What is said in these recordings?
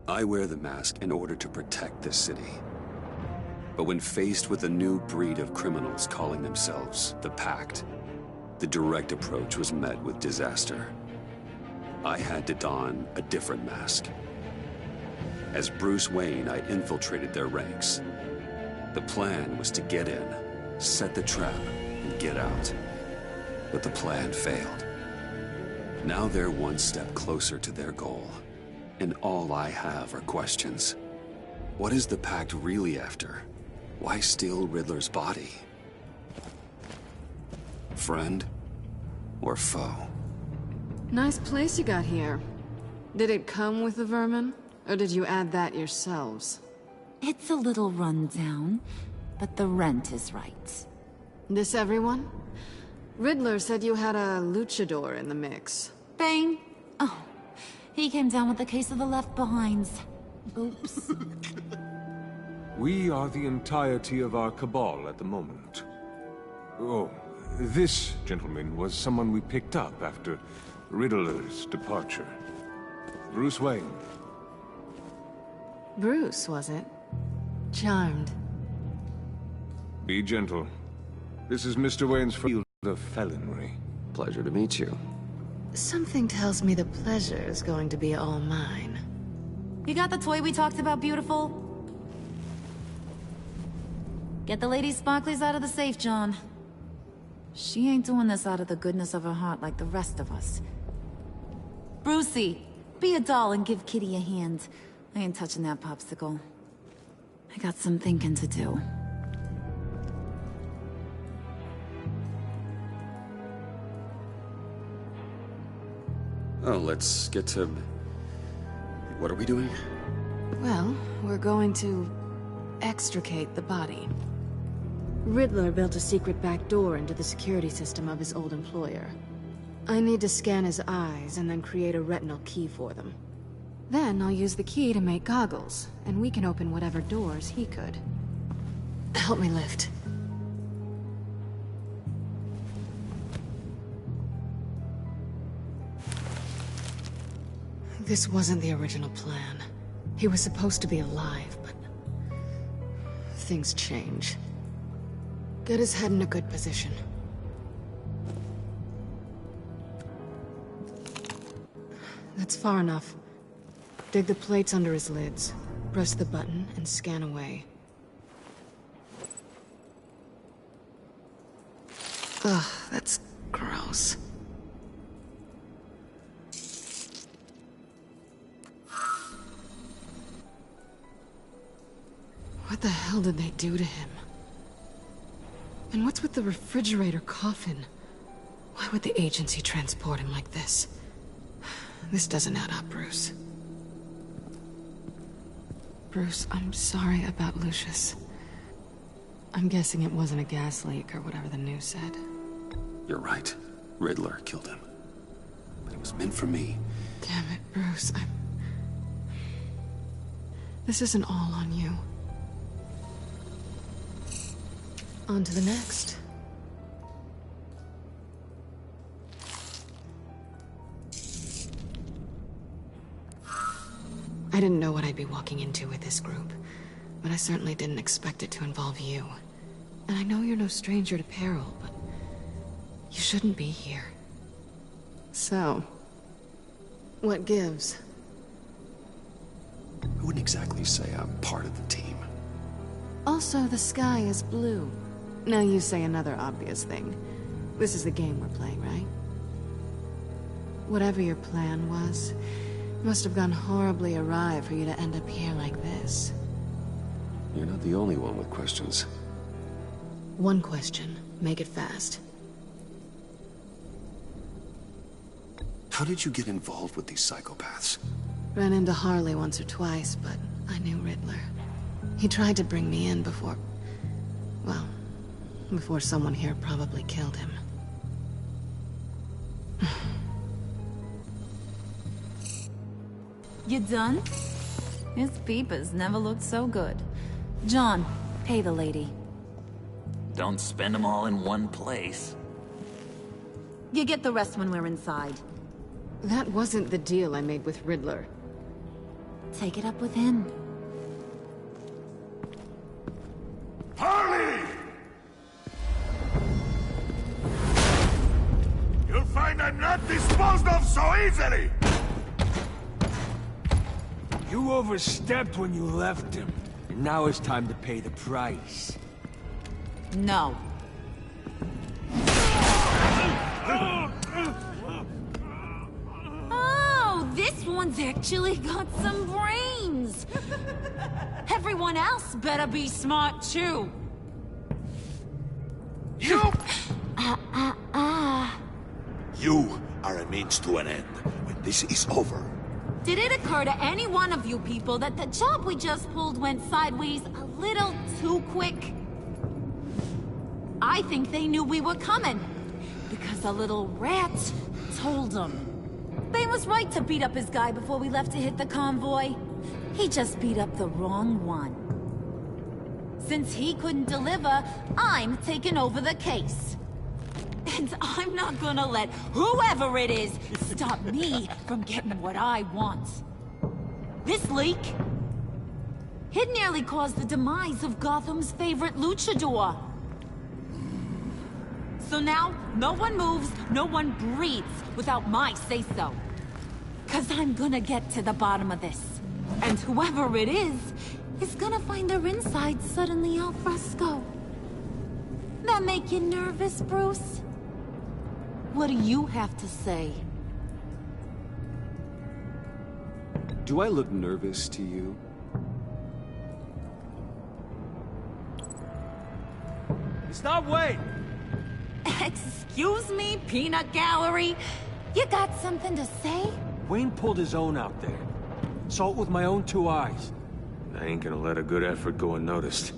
I wear the mask in order to protect this city. But when faced with a new breed of criminals calling themselves the Pact, the direct approach was met with disaster. I had to don a different mask. As Bruce Wayne, I infiltrated their ranks. The plan was to get in, set the trap, and get out. But the plan failed. Now they're one step closer to their goal, and all I have are questions. What is the Pact really after? Why steal Riddler's body? Friend or foe? Nice place you got here. Did it come with the vermin, or did you add that yourselves? It's a little run down, but the rent is right. This everyone? Riddler said you had a luchador in the mix. Bane? Oh, he came down with a case of the left behinds. Oops. We are the entirety of our cabal at the moment. Oh, this gentleman was someone we picked up after Riddler's departure. Bruce Wayne. Bruce, was it? Charmed. Be gentle. This is Mr. Wayne's field of felonry. Pleasure to meet you. Something tells me the pleasure is going to be all mine. You got the toy we talked about, beautiful? Get the lady sparklies out of the safe, John. She ain't doing this out of the goodness of her heart like the rest of us. Brucey, be a doll and give Kitty a hand. I ain't touching that popsicle. I got some thinking to do. Oh, let's get to... What are we doing? Well, we're going to extricate the body. Riddler built a secret back door into the security system of his old employer. I need to scan his eyes and then create a retinal key for them. Then I'll use the key to make goggles, and we can open whatever doors he could. Help me lift. This wasn't the original plan. He was supposed to be alive, but... things change. Get his head in a good position. That's far enough. Dig the plates under his lids. Press the button and scan away. Ugh, that's gross. What the hell did they do to him? And what's with the refrigerator coffin? Why would the agency transport him like this? This doesn't add up, Bruce. Bruce, I'm sorry about Lucius. I'm guessing it wasn't a gas leak or whatever the news said. You're right. Riddler killed him. But it was meant for me. Damn it, Bruce. This isn't all on you. On to the next. I didn't know what I'd be walking into with this group, but I certainly didn't expect it to involve you. And I know you're no stranger to peril, but you shouldn't be here. So, what gives? I wouldn't exactly say I'm part of the team. Also, the sky is blue. Now you say another obvious thing. This is the game we're playing, right? Whatever your plan was, it must have gone horribly awry for you to end up here like this. You're not the only one with questions. One question. Make it fast. How did you get involved with these psychopaths? Ran into Harley once or twice, but I knew Riddler. He tried to bring me in before... well, before someone here probably killed him. You done? His peepers never looked so good. John, pay the lady. Don't spend them all in one place. You get the rest when we're inside. That wasn't the deal I made with Riddler. take it up with him. Harley! You'll find I'm not disposed of so easily! You overstepped when you left him. And now it's time to pay the price. No. Oh, this one's actually got some brains. Everyone else better be smart too. You! You are a means to an end. When this is over, Did it occur to any one of you people that the job we just pulled went sideways a little too quick? I think they knew we were coming, because a little rat told them. They was right to beat up his guy before we left to hit the convoy. He just beat up the wrong one. Since he couldn't deliver, I'm taking over the case. And I'm not gonna let whoever it is stop me from getting what I want. This leak, it nearly caused the demise of Gotham's favorite luchador. So now, no one moves, no one breathes without my say-so. 'Cause I'm gonna get to the bottom of this. And whoever it is gonna find their insides suddenly al fresco. That make you nervous, Bruce? What do you have to say? Do I look nervous to you? Stop waiting! Excuse me, peanut gallery? You got something to say? Wayne pulled his own out there. Saw it with my own two eyes. I ain't gonna let a good effort go unnoticed.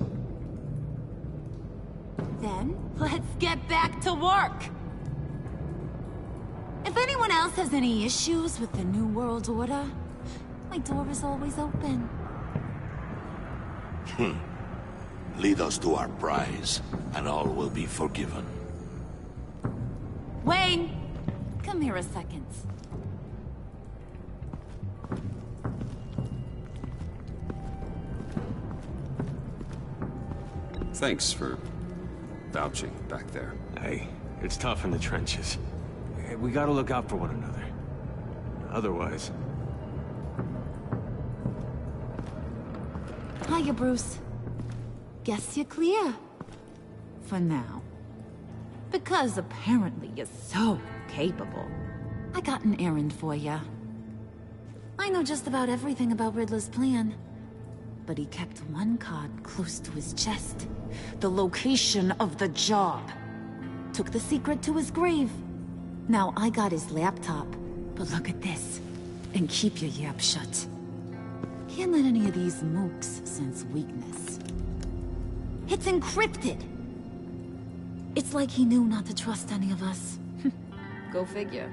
Then, let's get back to work. If anyone else has any issues with the New World Order, my door is always open. lead us to our prize, and all will be forgiven. Wayne, come here a second. Thanks for vouching back there. Hey, it's tough in the trenches. We gotta look out for one another. Otherwise... Hiya, Bruce. Guess you're clear. For now. Because apparently you're so capable. I got an errand for you. I know just about everything about Riddler's plan. But he kept one card close to his chest. The location of the job. Took the secret to his grave. Now I got his laptop. But look at this. And keep your yap shut. Can't let any of these mooks sense weakness. It's encrypted. It's like he knew not to trust any of us. Go figure.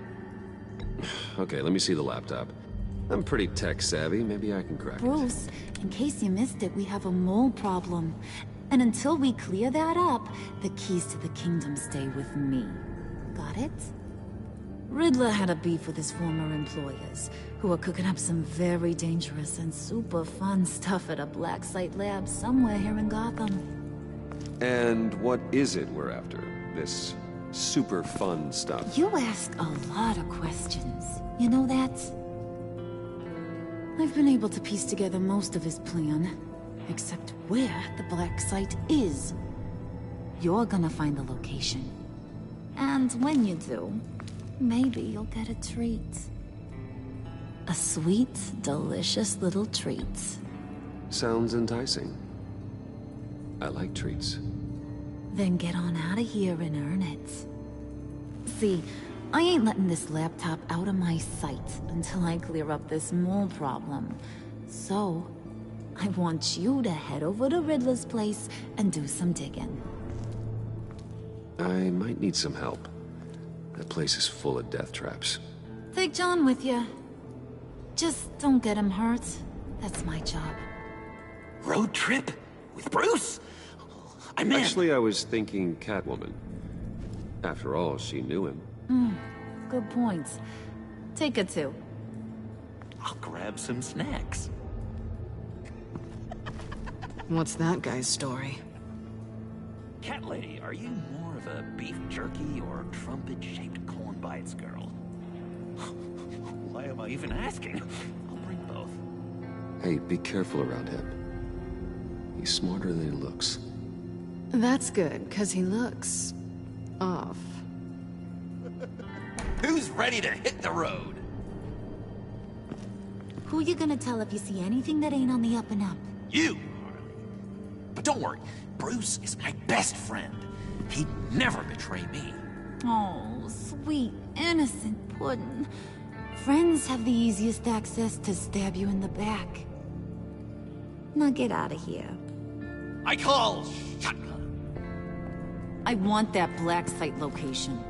Okay, let me see the laptop. I'm pretty tech savvy. Maybe I can crack it. Bruce, in case you missed it, we have a mole problem. And until we clear that up, the keys to the kingdom stay with me. Got it? Riddler had a beef with his former employers, who are cooking up some very dangerous and super fun stuff at a black site lab somewhere here in Gotham. And what is it we're after? This super fun stuff? You ask a lot of questions. You know that? I've been able to piece together most of his plan, except where the black site is. You're gonna find the location. And when you do, maybe you'll get a treat. A sweet, delicious little treat. Sounds enticing. I like treats. Then get on out of here and earn it. See, I ain't letting this laptop out of my sight until I clear up this mole problem. So, I want you to head over to Riddler's place and do some digging. I might need some help. That place is full of death traps. Take John with you. Just don't get him hurt. That's my job. Road trip? With Bruce? I'm in. Actually, I was thinking Catwoman. After all, she knew him. Good point. Take it too. I'll grab some snacks. What's that guy's story? Cat lady, are you more of a beef jerky or trumpet-shaped corn bites girl? Why am I even asking? I'll bring both. Hey, be careful around him. He's smarter than he looks. That's good, because he looks... off. Who's ready to hit the road? Who you gonna tell if you see anything that ain't on the up and up? You, Harley. But don't worry, Bruce is my best friend. He'd never betray me. Oh, sweet, innocent puddin'. Friends have the easiest access to stab you in the back. Now get out of here. I call shotgun. I want that black site location.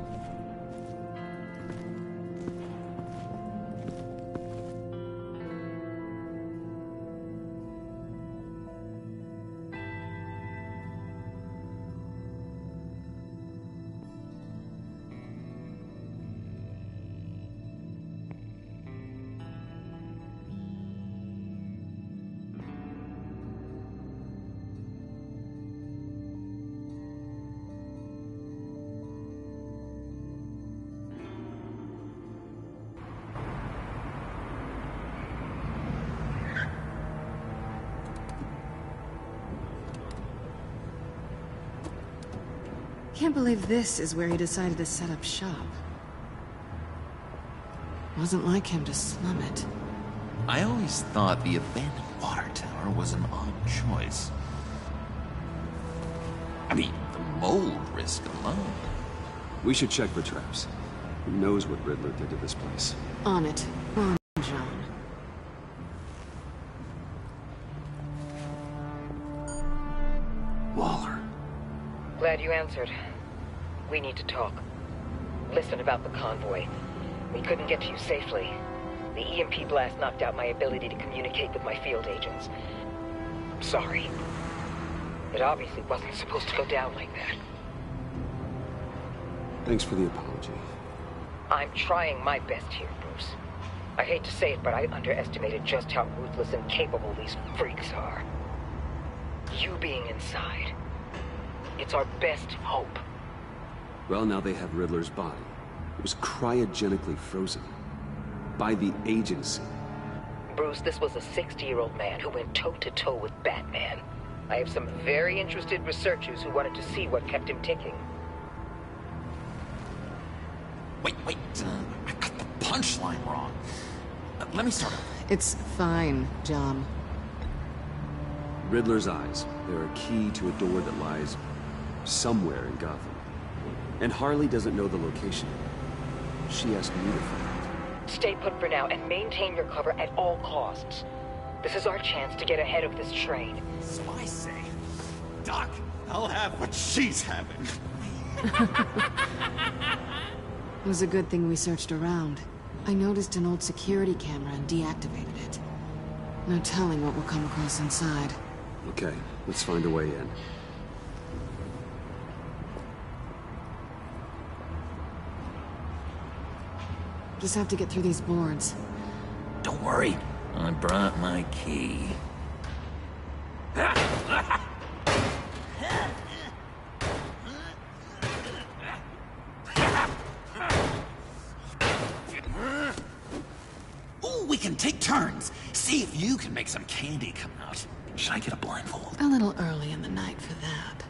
Can't believe this is where he decided to set up shop. Wasn't like him to slum it. I always thought the abandoned water tower was an odd choice. I mean, the mold risk alone. We should check for traps. Who knows what Riddler did to this place? On it. On, John. Waller. Glad you answered. We need to talk. Listen about the convoy. We couldn't get to you safely. The EMP blast knocked out my ability to communicate with my field agents. I'm sorry. It obviously wasn't supposed to go down like that. Thanks for the apology. I'm trying my best here, Bruce. I hate to say it, but I underestimated just how ruthless and capable these freaks are. You being inside, it's our best hope. Well, now they have Riddler's body. It was cryogenically frozen. By the agency. Bruce, this was a 60-year-old man who went toe-to-toe with Batman. I have some very interested researchers who wanted to see what kept him ticking. Wait, I got the punchline wrong. Let me start over. It's fine, John. Riddler's eyes. They're a key to a door that lies somewhere in Gotham. And Harley doesn't know the location. She asked me to find it. Stay put for now and maintain your cover at all costs. This is our chance to get ahead of this train. So I say, Doc, I'll have what she's having. It was a good thing we searched around. I noticed an old security camera and deactivated it. No telling what we'll come across inside. Okay, let's find a way in. Just have to get through these boards. Don't worry, I brought my key. Ooh, we can take turns. See if you can make some candy come out. Should I get a blindfold? A little early in the night for that.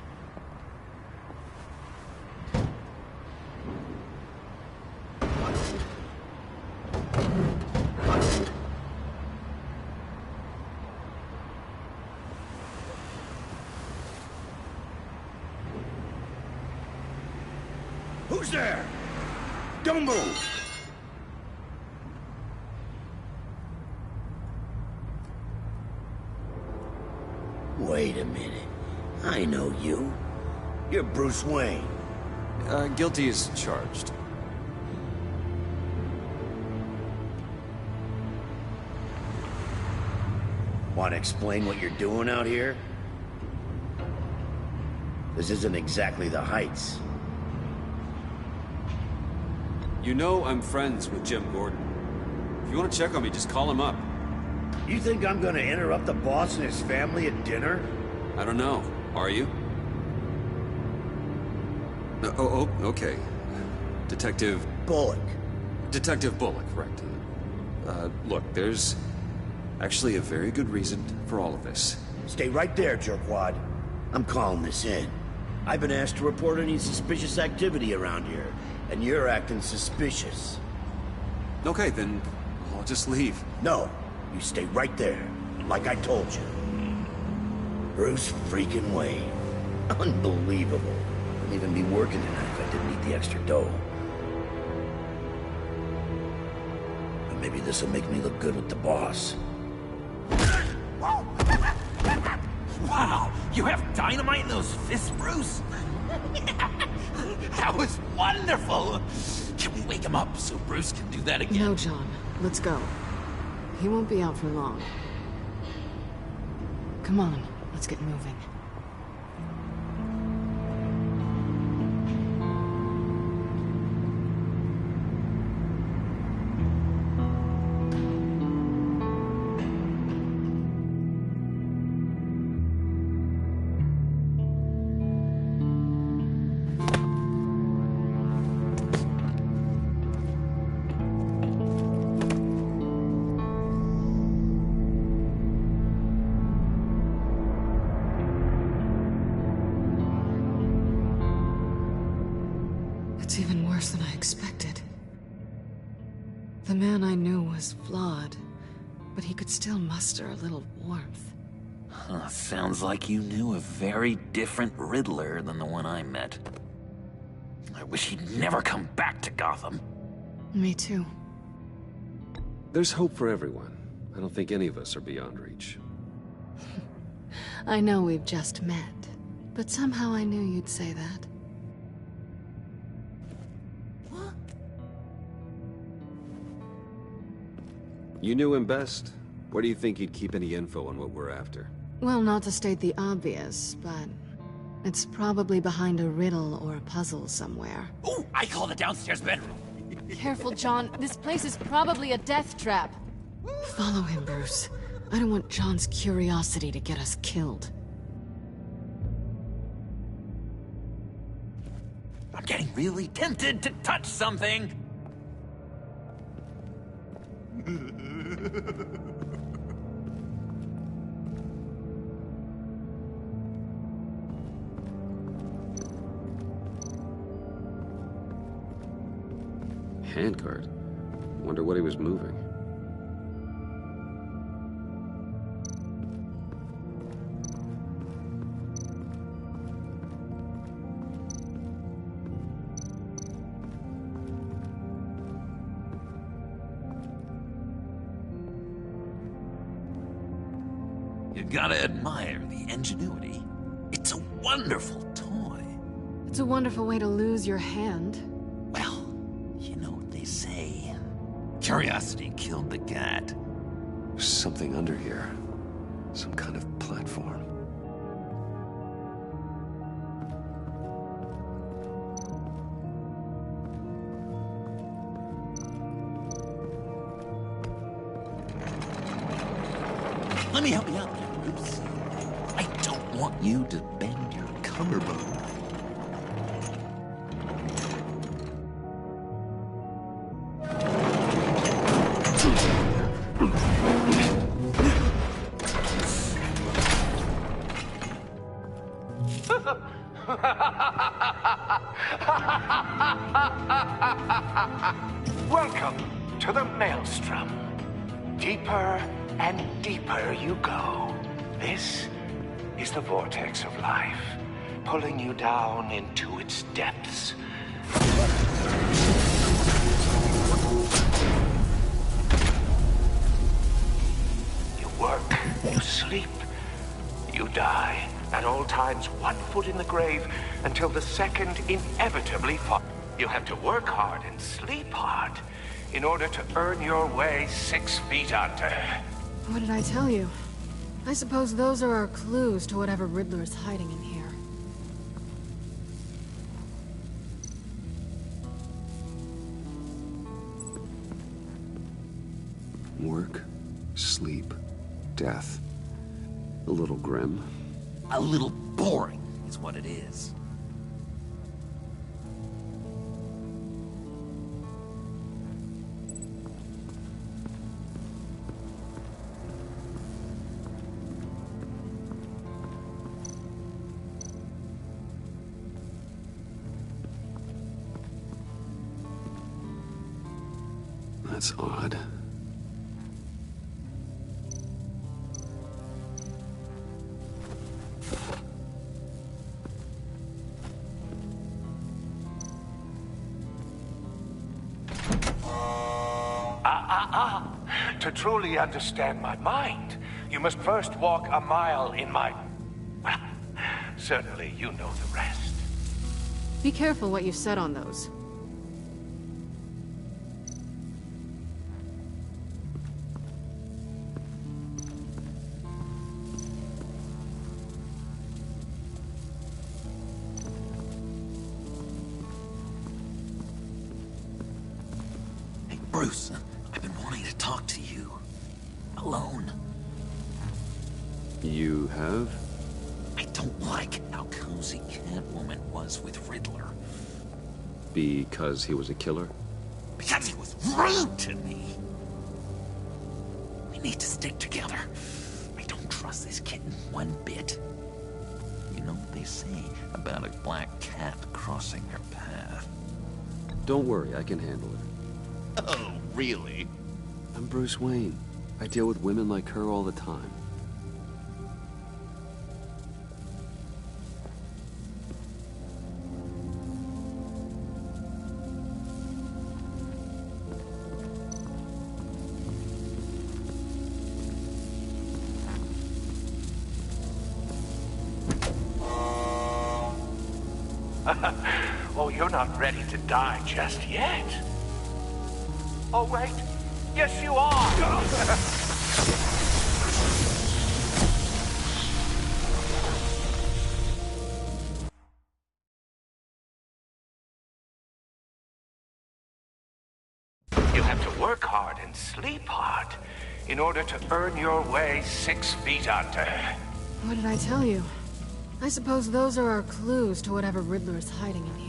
Who's there? Don't move! Wait a minute. I know you. You're Bruce Wayne. Guilty as charged. Want to explain what you're doing out here? This isn't exactly the Heights. You know I'm friends with Jim Gordon. If you want to check on me, just call him up. You think I'm gonna interrupt the boss and his family at dinner? I don't know. Are you? Okay. Detective... Bullock. Detective Bullock, right. Look, there's actually a very good reason for all of this. Stay right there, jerkwad. I'm calling this in. I've been asked to report any suspicious activity around here, and you're acting suspicious. Okay, then I'll just leave. No, you stay right there, like I told you. Bruce freaking Wayne. Unbelievable. Wouldn't even be working tonight if I didn't need the extra dough. But maybe this'll make me look good with the boss. Wow, you have dynamite in those fists, Bruce? That was wonderful! Can we wake him up so Bruce can do that again? No, John. Let's go. He won't be out for long. Come on, let's get moving. It's even worse than I expected. The man I knew was flawed, but he could still muster a little warmth. Sounds like you knew a very different Riddler than the one I met. I wish he'd never come back to Gotham. Me too. There's hope for everyone. I don't think any of us are beyond reach. I know we've just met, but somehow I knew you'd say that. You knew him best. Where do you think he'd keep any info on what we're after? Well, not to state the obvious, but it's probably behind a riddle or a puzzle somewhere. Ooh, I call the downstairs bedroom. Careful, John. This place is probably a death trap. Follow him, Bruce. I don't want John's curiosity to get us killed. I'm getting really tempted to touch something. Handcart? Wonder what he was moving. You gotta admire the ingenuity. It's a wonderful toy. It's a wonderful way to lose your hand. Well, you know what they say. Curiosity killed the cat. There's something under here. Some kind of platform. Let me help you out there, Bruce. I don't want you to bend your collarbone. Welcome to the Maelstrom. Deeper and deeper you go. This is the vortex of life, pulling you down into its depths. You work, you sleep, you die. At all times, 1 foot in the grave until the second inevitably falls. You have to work hard and sleep hard in order to earn your way 6 feet under. What did I tell you? I suppose those are our clues to whatever Riddler's hiding in here. Work, sleep, death. A little grim. A little boring, is what it is. That's odd. To truly understand my mind, you must first walk a mile in my... Well, certainly you know the rest. Be careful what you said on those. Hey, Bruce, I've been wanting to talk to you. Alone. You have? I don't like how cozy Catwoman was with Riddler. Because he was a killer? Because he was rude to me. We need to stick together. I don't trust this kitten one bit. You know what they say about a black cat crossing your path? Don't worry, I can handle it. Oh, really? I'm Bruce Wayne. I deal with women like her all the time. Oh, you're not ready to die just yet. Oh, wait. Yes, you are! You have to work hard and sleep hard in order to earn your way 6 feet under. What did I tell you? I suppose those are our clues to whatever Riddler is hiding in here.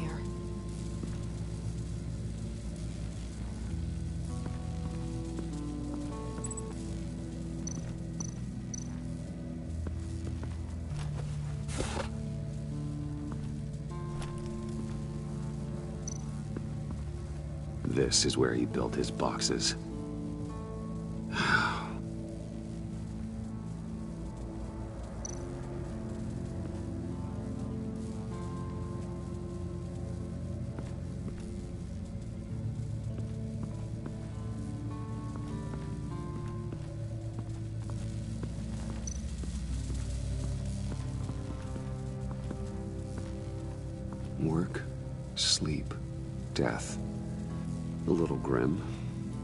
This is where he built his boxes. Work, sleep, death. A little grim.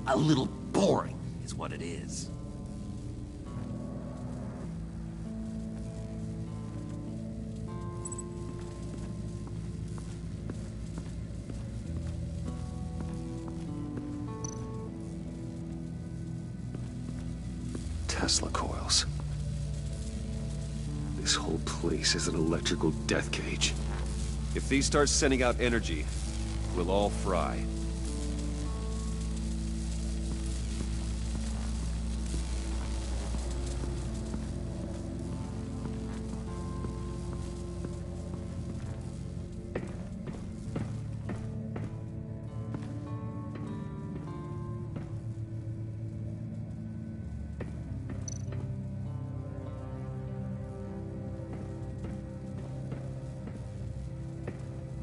A little boring, is what it is. Tesla coils. This whole place is an electrical death cage. If these start sending out energy, we'll all fry.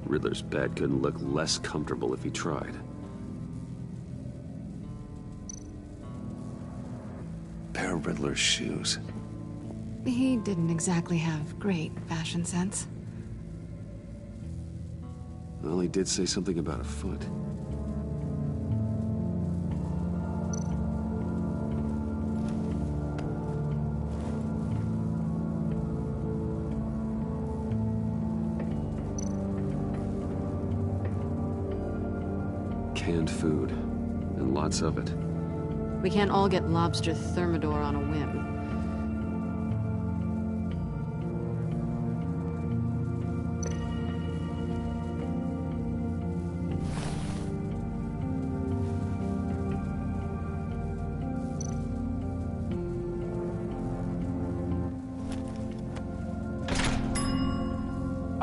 Riddler's bed couldn't look less comfortable if he tried. Pair of Riddler's shoes. He didn't exactly have great fashion sense. Well, he did say something about a foot. Canned food, and lots of it. We can't all get lobster thermidor on a whim.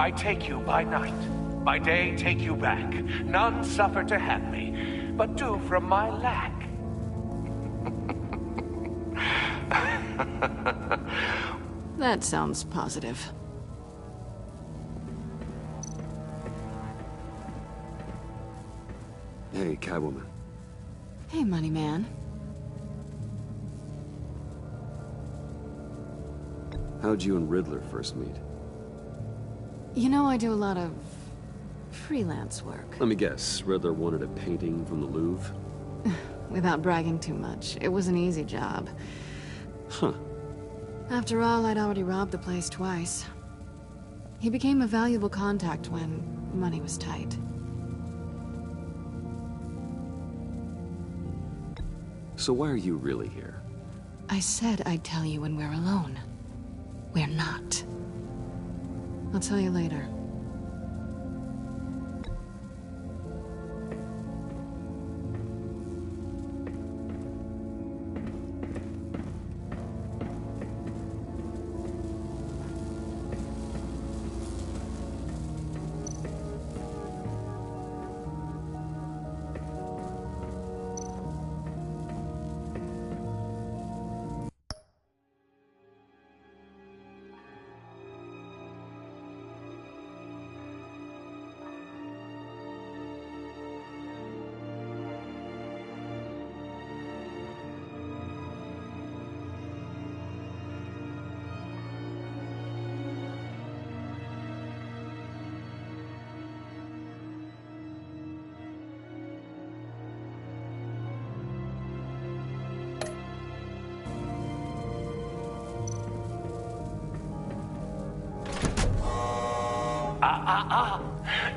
I take you by night. By day, take you back. None suffer to have me, but do from my lack. That sounds positive. Hey, Catwoman. Hey, money man. How'd you and Riddler first meet? You know, I do a lot of freelance work. Let me guess, Riddler wanted a painting from the Louvre? Without bragging too much, it was an easy job. Huh. After all, I'd already robbed the place twice. He became a valuable contact when money was tight. So why are you really here? I said I'd tell you when we're alone. We're not. I'll tell you later.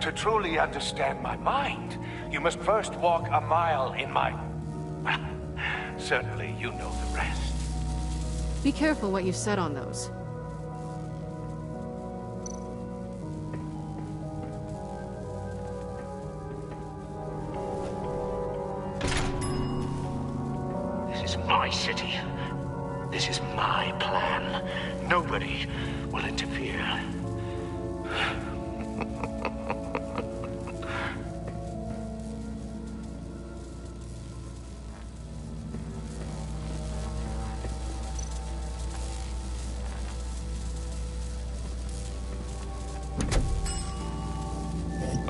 To truly understand my mind, you must first walk a mile in my... Well, certainly you know the rest. Be careful what you said on those. This is my city. This is my plan. Nobody will interfere.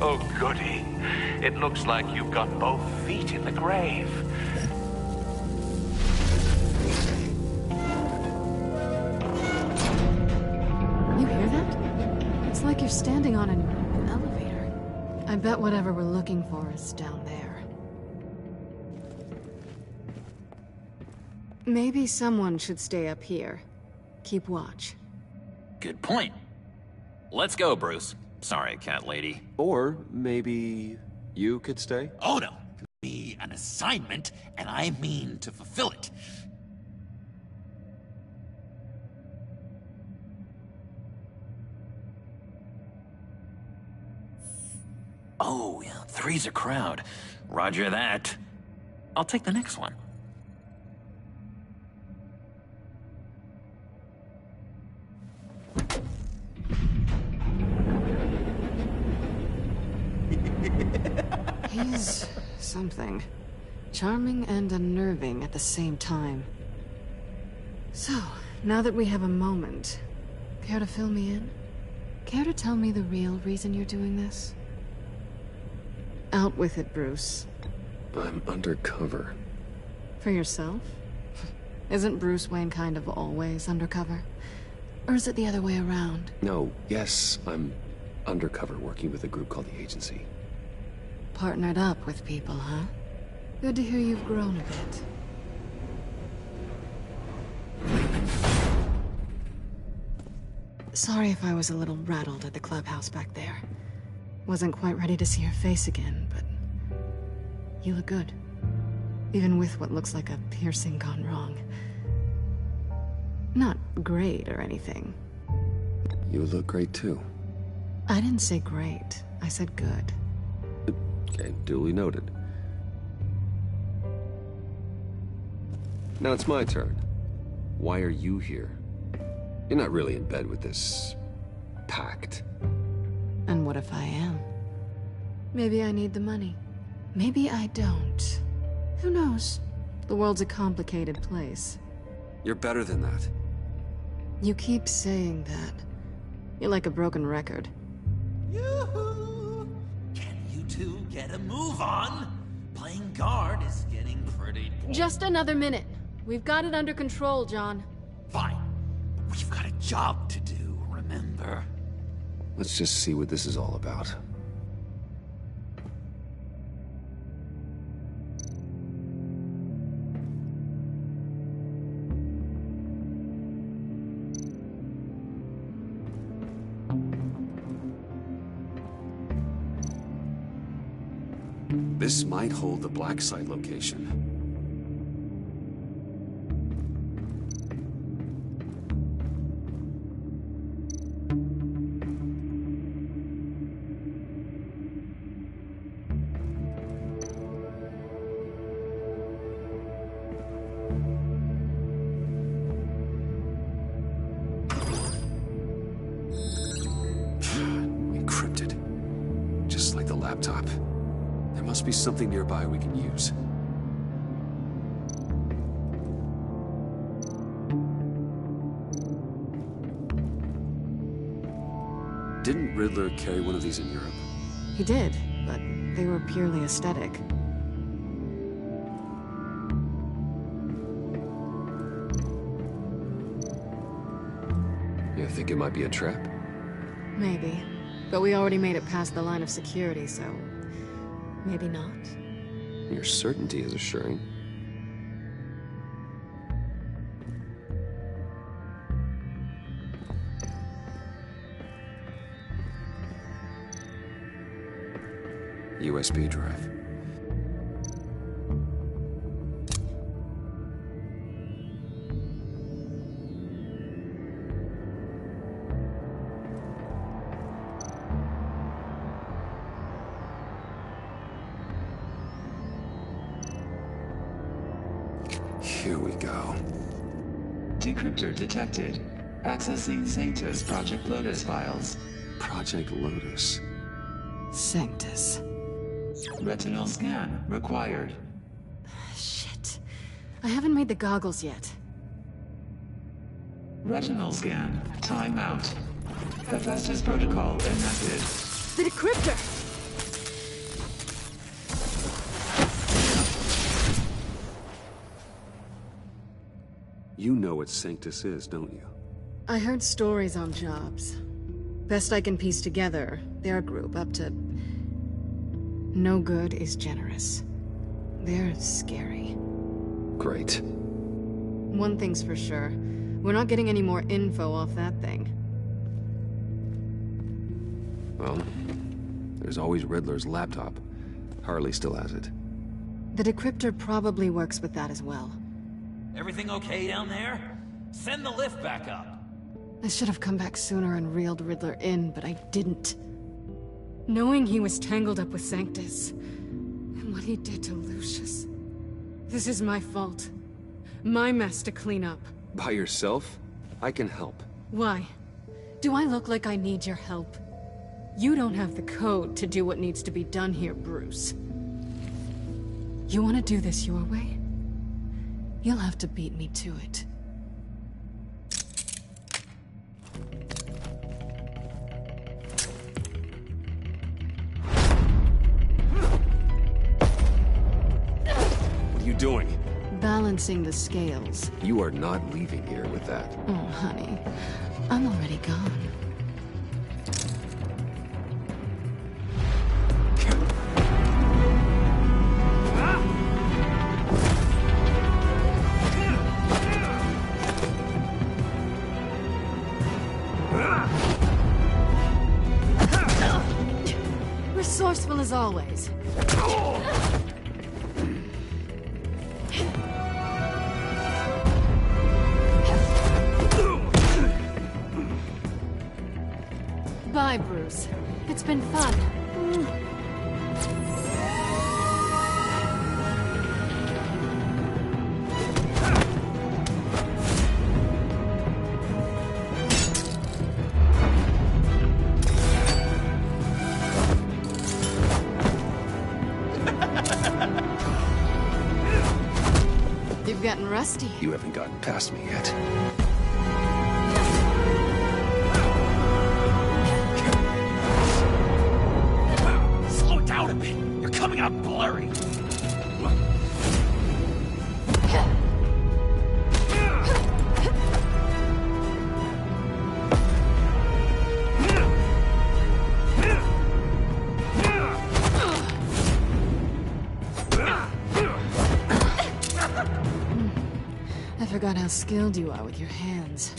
Oh, goody. It looks like you've got both feet in the grave. You hear that? It's like you're standing on an elevator. I bet whatever we're looking for is down there. Maybe someone should stay up here. Keep watch. Good point. Let's go, Bruce. Sorry, cat lady. Or maybe you could stay? Oh no, be an assignment, and I mean to fulfill it. Oh, yeah, three's a crowd. Roger that. I'll take the next one. He's something. Charming and unnerving at the same time. So, now that we have a moment, care to fill me in? Care to tell me the real reason you're doing this? Out with it, Bruce. I'm undercover. For yourself? Isn't Bruce Wayne kind of always undercover? Or is it the other way around? No, yes, I'm undercover working with a group called the Agency. Partnered up with people, huh? Good to hear you've grown a bit. Sorry if I was a little rattled at the clubhouse back there. Wasn't quite ready to see your face again, but... you look good. Even with what looks like a piercing gone wrong. Not great or anything. You look great too. I didn't say great. I said good. Okay, duly noted. Now it's my turn. Why are you here? You're not really in bed with this... pact. And what if I am? Maybe I need the money. Maybe I don't. Who knows? The world's a complicated place. You're better than that. You keep saying that. You're like a broken record. Yoo-hoo! Can you two get a move on? Playing guard is getting pretty boring. Just another minute. We've got it under control, John. Fine. But we've got a job to do, remember? Let's just see what this is all about. This might hold the black site location. Encrypted. Just like the laptop. There must be something nearby we can use. Didn't Riddler carry one of these in Europe? He did, but they were purely aesthetic. You think it might be a trap? Maybe. But we already made it past the line of security, so... maybe not. Your certainty is assuring. USB drive. Here we go. Decryptor detected. Accessing Sanctus Project Lotus files. Project Lotus. Sanctus. Retinal scan required. Shit. I haven't made the goggles yet. Retinal scan. Timeout. Hephaestus protocol enacted. The decryptor! You know what Sanctus is, don't you? I heard stories on jobs. Best I can piece together, their group up to... no good is generous. They're scary. Great. One thing's for sure. We're not getting any more info off that thing. Well, there's always Riddler's laptop. Harley still has it. The decryptor probably works with that as well. Everything okay down there? Send the lift back up. I should have come back sooner and reeled Riddler in, but I didn't. Knowing he was tangled up with Sanctus, and what he did to Lucius. This is my fault. My mess to clean up. By yourself? I can help. Why? Do I look like I need your help? You don't have the code to do what needs to be done here, Bruce. You want to do this your way? You'll have to beat me to it. What are you doing? Balancing the scales. You are not leaving here with that. Oh, honey. I'm already gone. Resourceful as always. Bye, Bruce. It's been fun. getting rusty. You haven't gotten past me yet. Slow down a bit. You're coming out blurry. I forgot how skilled you are with your hands.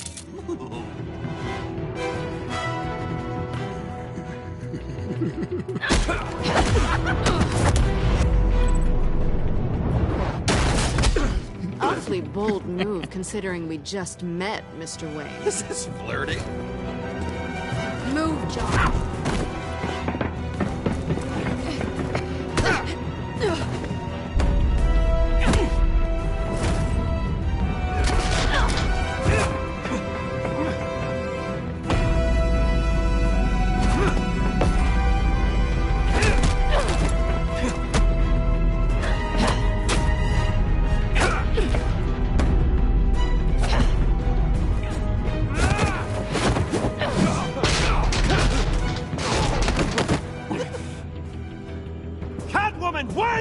Awfully bold move, considering we just met, Mr. Wayne. Is this flirting? Move, John.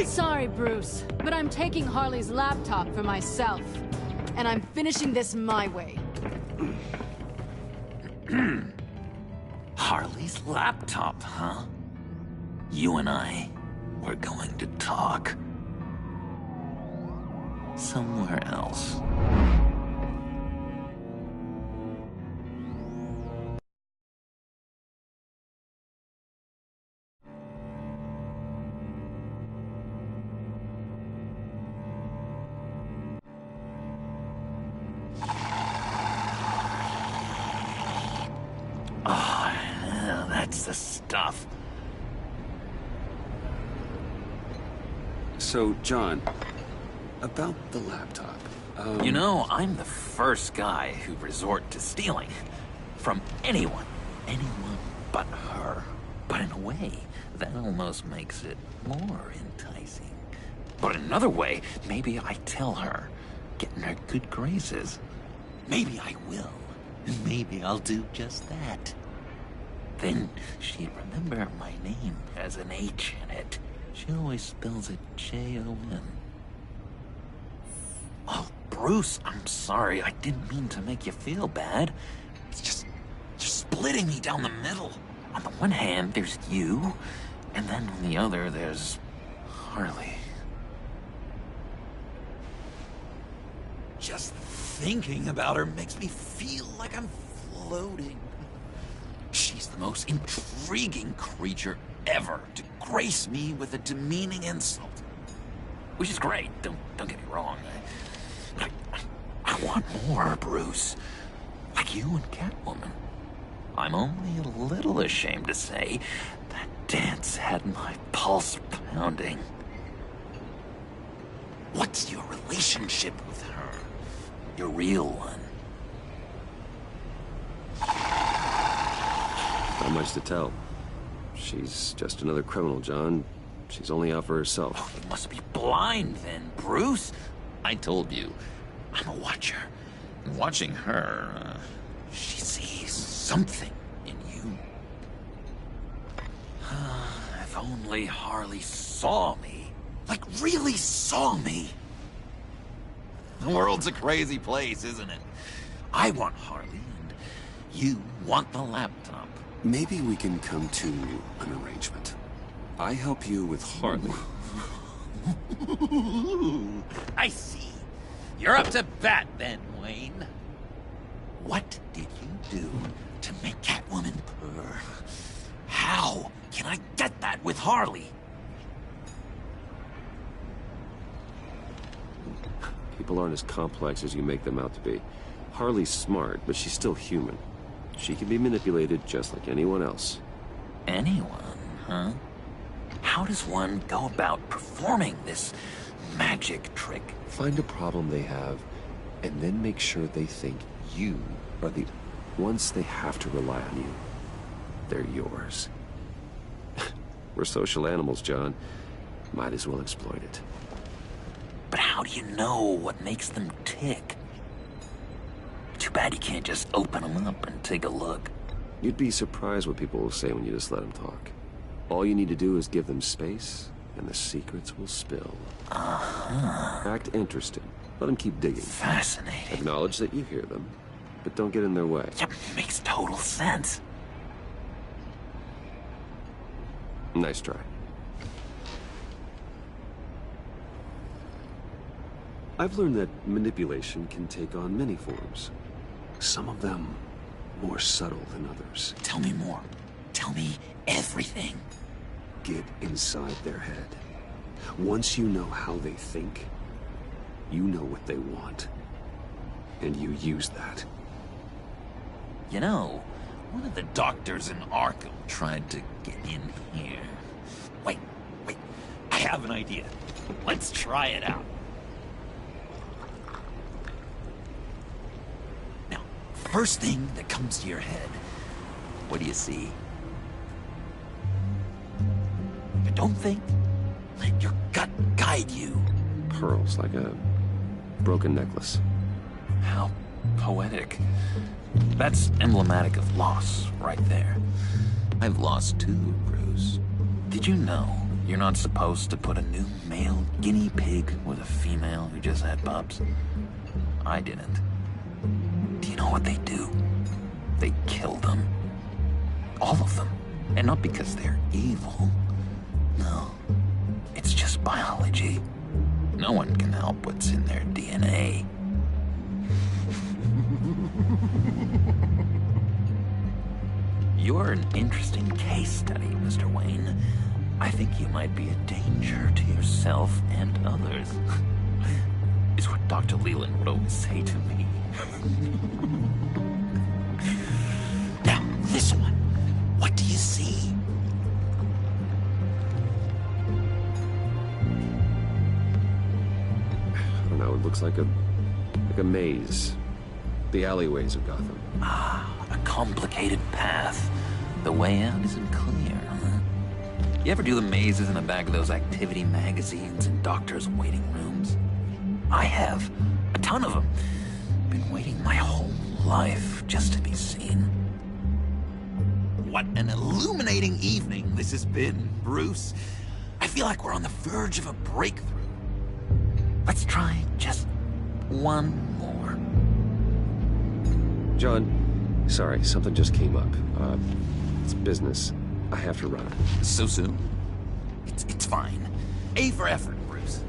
Sorry, Bruce, but I'm taking Harley's laptop for myself. And I'm finishing this my way. Harley's laptop, huh? You and I, we're going to talk. Somewhere else. That's the stuff. So, John, about the laptop. You know, I'm the first guy who resort to stealing. From anyone. Anyone but her. But in a way, that almost makes it more enticing. But in another way, maybe I tell her, get in her good graces. Maybe I will. Maybe I'll do just that. Then she'd remember my name has an H in it. She always spells it J-O-N. Oh, Bruce, I'm sorry. I didn't mean to make you feel bad. It's just you're splitting me down the middle. On the one hand, there's you, and then on the other, there's Harley. Just thinking about her makes me feel like I'm floating. She's the most intriguing creature ever to grace me with a demeaning insult. Which is great, don't get me wrong. I want more, Bruce. Like you and Catwoman. I'm only a little ashamed to say that dance had my pulse pounding. What's your relationship with her? Your real one? Not much to tell. She's just another criminal, John. She's only out for herself. Oh, you must be blind then, Bruce. I told you, I'm a watcher. And watching her, she sees something in you. If only Harley saw me. Like, really saw me. The world's a crazy place, isn't it? I want Harley, and you want the laptop. Maybe we can come to an arrangement. I help you with Harley. I see. You're up to bat then, Wayne. What did you do to make Catwoman purr? How can I get that with Harley? People aren't as complex as you make them out to be. Harley's smart, but she's still human. She can be manipulated just like anyone else. Anyone, huh? How does one go about performing this magic trick? Find a problem they have, and then make sure they think you are the... Once they have to rely on you, they're yours. We're social animals, John. Might as well exploit it. But how do you know what makes them tick? Too bad you can't just open them up and take a look. You'd be surprised what people will say when you just let them talk. All you need to do is give them space, and the secrets will spill. Act interested. Let them keep digging. Fascinating. Acknowledge that you hear them, but don't get in their way. Yep, makes total sense. Nice try. I've learned that manipulation can take on many forms. Some of them more subtle than others. Tell me more. Tell me everything. Get inside their head. Once you know how they think, you know what they want. And you use that. You know, one of the doctors in Arkham tried to get in here. Wait. I have an idea. Let's try it out. Now, first thing that comes to your head, what do you see? But don't think. Let your gut guide you. Pearls, like a broken necklace. How poetic. That's emblematic of loss, right there. I've lost too, Bruce. Did you know you're not supposed to put a new male guinea pig with a female who just had pups? I didn't. Do you know what they do? They kill them. All of them. And not because they're evil. No. It's just biology. No one can help what's in their DNA. You're an interesting case study, Mr. Wayne. I think you might be a danger to yourself and others. Is what Dr. Leland would always say to me. Now, this one. What do you see? I don't know, it looks like a maze. The alleyways of Gotham. A complicated path. The way out isn't clear, huh? You ever do the mazes in the back of those activity magazines in doctors' waiting rooms? I have. A ton of them. Been waiting my whole life just to be seen. What an illuminating evening this has been, Bruce. I feel like we're on the verge of a breakthrough. Let's try just one more. John, sorry, something just came up. It's business. I have to run. So soon? It's fine. A for effort, Bruce.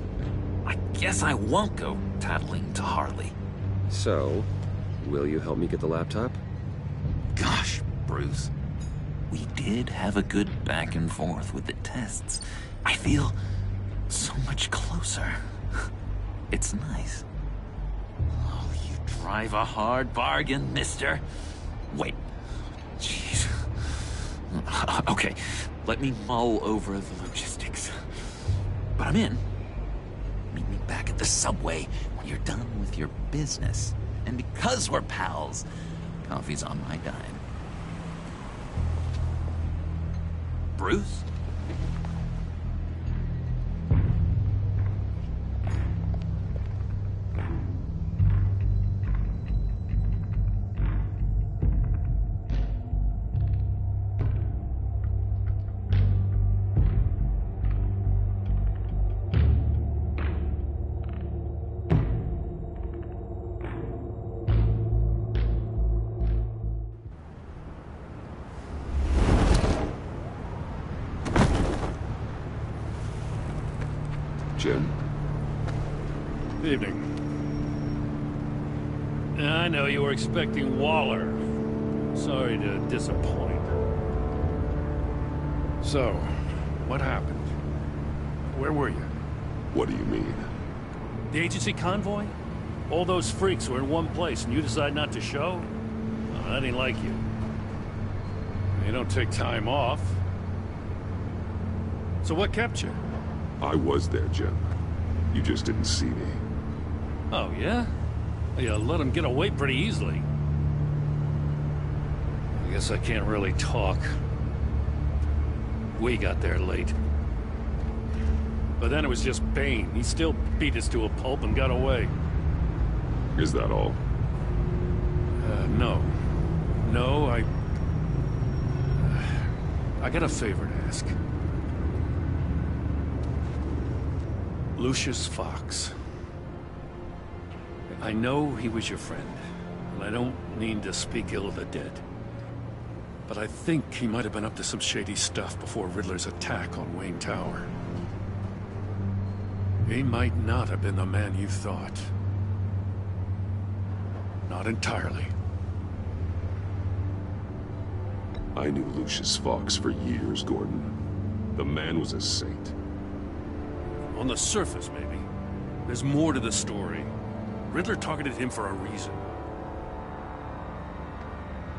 I guess I won't go tattling to Harley. So, will you help me get the laptop? Gosh, Bruce. We did have a good back and forth with the tests. I feel so much closer. It's nice. Oh, you drive a hard bargain, mister. Wait. Jeez. Okay, let me mull over the logistics. But I'm in. Meet me back at the subway when you're done with your business. And because we're pals, coffee's on my dime. Bruce? Jim? Evening. I know you were expecting Waller. Sorry to disappoint. So, what happened? Where were you? What do you mean? The agency convoy? All those freaks were in one place and you decide not to show? Well, that ain't like you. You don't take time off. So what kept you? I was there, Jim. You just didn't see me. Oh, yeah? You let him get away pretty easily. I guess I can't really talk. We got there late. But then it was just Bane. He still beat us to a pulp and got away. Is that all? No. No, I got a favor to ask. Lucius Fox. I know he was your friend, and I don't mean to speak ill of the dead. But I think he might have been up to some shady stuff before Riddler's attack on Wayne Tower. He might not have been the man you thought. Not entirely. I knew Lucius Fox for years, Gordon. The man was a saint. On the surface, maybe. There's more to the story. Riddler targeted him for a reason.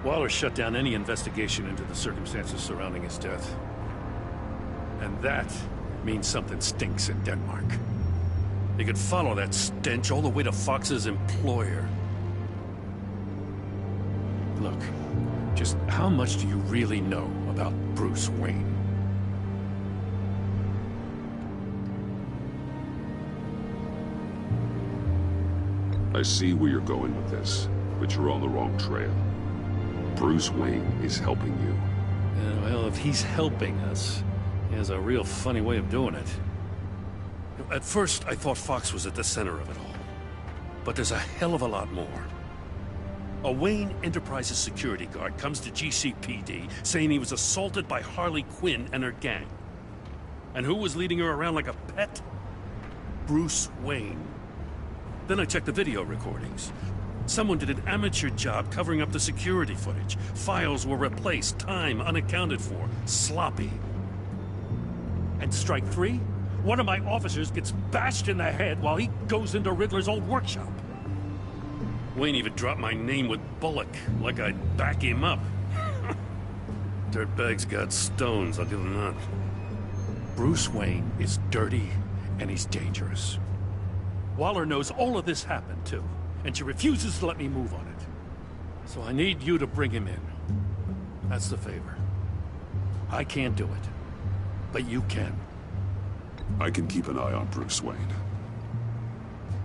Waller shut down any investigation into the circumstances surrounding his death. And that means something stinks in Denmark. They could follow that stench all the way to Fox's employer. Look, just how much do you really know about Bruce Wayne? I see where you're going with this, but you're on the wrong trail. Bruce Wayne is helping you. Well, if he's helping us, he has a real funny way of doing it. At first, I thought Fox was at the center of it all. But there's a hell of a lot more. A Wayne Enterprises security guard comes to GCPD saying he was assaulted by Harley Quinn and her gang. And who was leading her around like a pet? Bruce Wayne. Then I checked the video recordings. Someone did an amateur job covering up the security footage. Files were replaced, time unaccounted for, sloppy. And strike three? One of my officers gets bashed in the head while he goes into Riddler's old workshop. Wayne even dropped my name with Bullock, like I'd back him up. Dirtbag's got stones, I'll give him that. Bruce Wayne is dirty, and he's dangerous. Waller knows all of this happened, too, and she refuses to let me move on it. So I need you to bring him in. That's the favor. I can't do it, but you can. I can keep an eye on Bruce Wayne.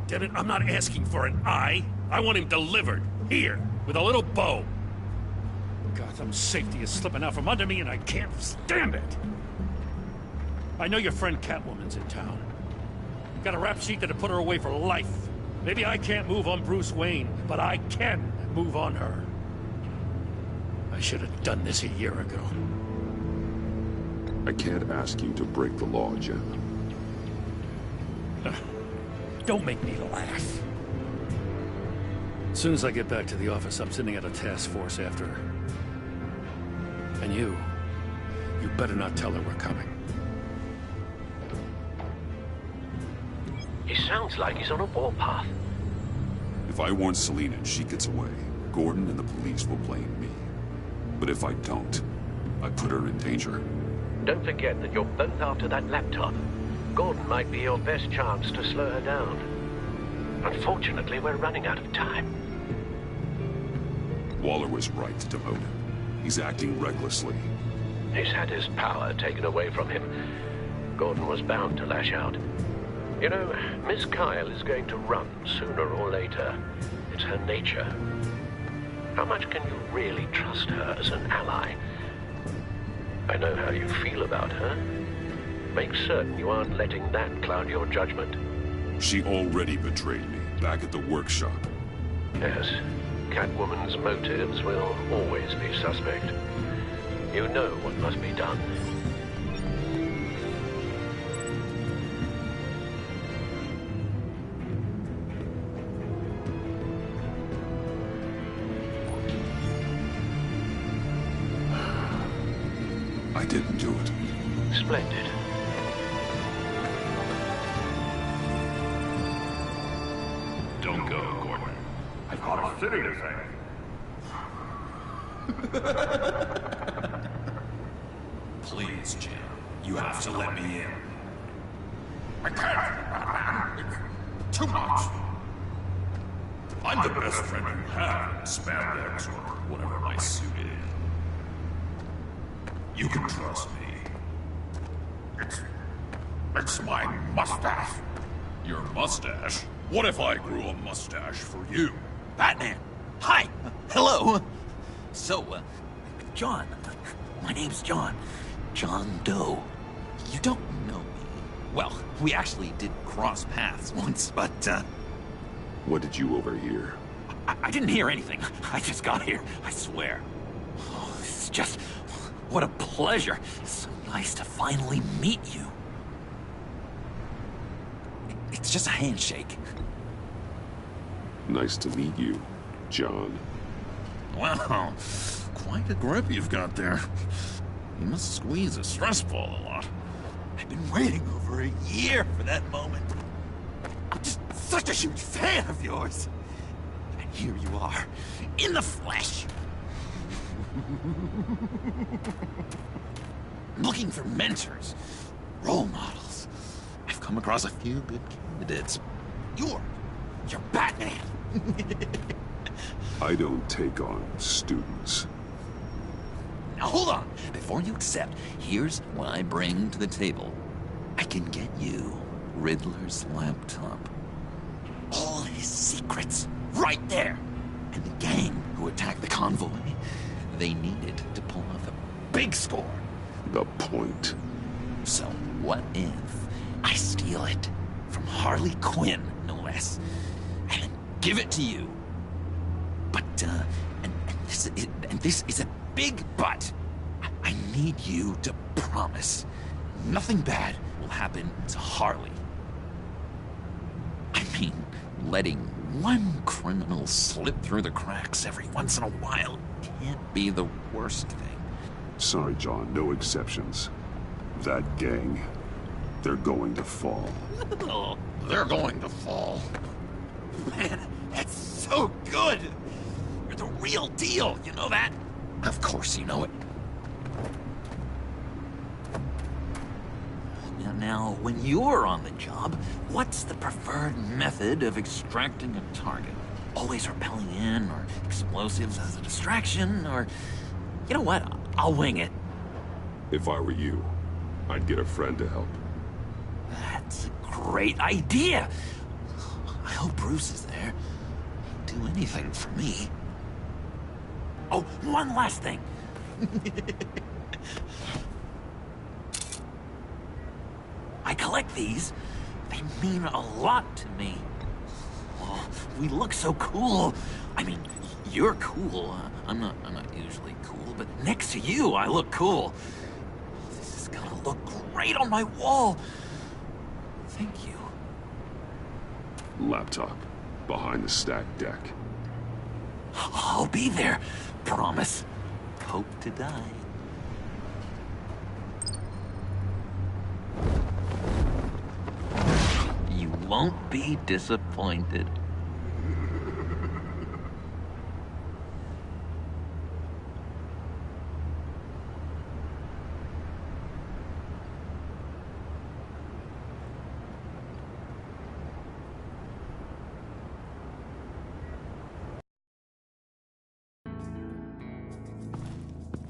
Damn it, I'm not asking for an eye. I want him delivered, here, with a little bow. Gotham's safety is slipping out from under me, and I can't stand it. I know your friend Catwoman's in town. Got a rap sheet that'd put her away for life. Maybe I can't move on Bruce Wayne, but I can move on her. I should have done this a year ago. I can't ask you to break the law, Jim. Don't make me laugh. As soon as I get back to the office, I'm sending out a task force after her. And you better not tell her we're coming. He sounds like he's on a warpath. If I warn Selina and she gets away, Gordon and the police will blame me. But if I don't, I put her in danger. Don't forget that you're both after that laptop. Gordon might be your best chance to slow her down. Unfortunately, we're running out of time. Waller was right to demote him. He's acting recklessly. He's had his power taken away from him. Gordon was bound to lash out. You know, Miss Kyle is going to run sooner or later. It's her nature. How much can you really trust her as an ally? I know how you feel about her. Make certain you aren't letting that cloud your judgment. She already betrayed me, back at the workshop. Yes, Catwoman's motives will always be suspect. You know what must be done. I didn't do it. Splendid. Don't go, Gordon. I've got a city to save. Please, Jim. You have to let me in. I can't, Batman. It's too much. I'm the best friend you have in spandex or whatever my suit is. You can trust me. It's It's my mustache. Your mustache? What if I grew a mustache for you? Batman! Hi! Hello! So, John. My name's John. John Doe. You don't know me. Well, we actually did cross paths once, but, What did you overhear? I didn't hear anything. I just got here, I swear. Oh, this is just... What a pleasure. So nice to finally meet you. It's just a handshake. Nice to meet you, John. Wow, quite a grip you've got there. You must squeeze a stress ball a lot. I've been waiting over a year for that moment. I'm just such a huge fan of yours. And here you are, in the flesh. Looking for mentors, role models. I've come across a few good candidates. You're Batman. I don't take on students. Now hold on. Before you accept, here's what I bring to the table. I can get you Riddler's laptop. All his secrets, right there. And the gang who attacked the convoy, they needed to pull off a big score. The point. So what if I steal it from Harley Quinn, no less, and then give it to you? But, and this is a big but. I need you to promise nothing bad will happen to Harley. I mean, letting one criminal slip through the cracks every once in a while can't be the worst thing. Sorry, John, no exceptions. That gang, they're going to fall. Oh, they're going to fall. Man, that's so good! You're the real deal, you know that? Of course you know it. Now, when you're on the job, what's the preferred method of extracting a target? Always rappelling in, or explosives as a distraction, or... You know what? I'll wing it. If I were you, I'd get a friend to help. That's a great idea! I hope Bruce is there. He'd do anything for me. Oh, one last thing. I collect these. They mean a lot to me. Oh, we look so cool. I mean, you're cool. I'm not usually cool, but next to you, I look cool. This is gonna look great on my wall. Thank you. Laptop, behind the stacked deck. I'll be there. Promise. Hope to die. You won't be disappointed.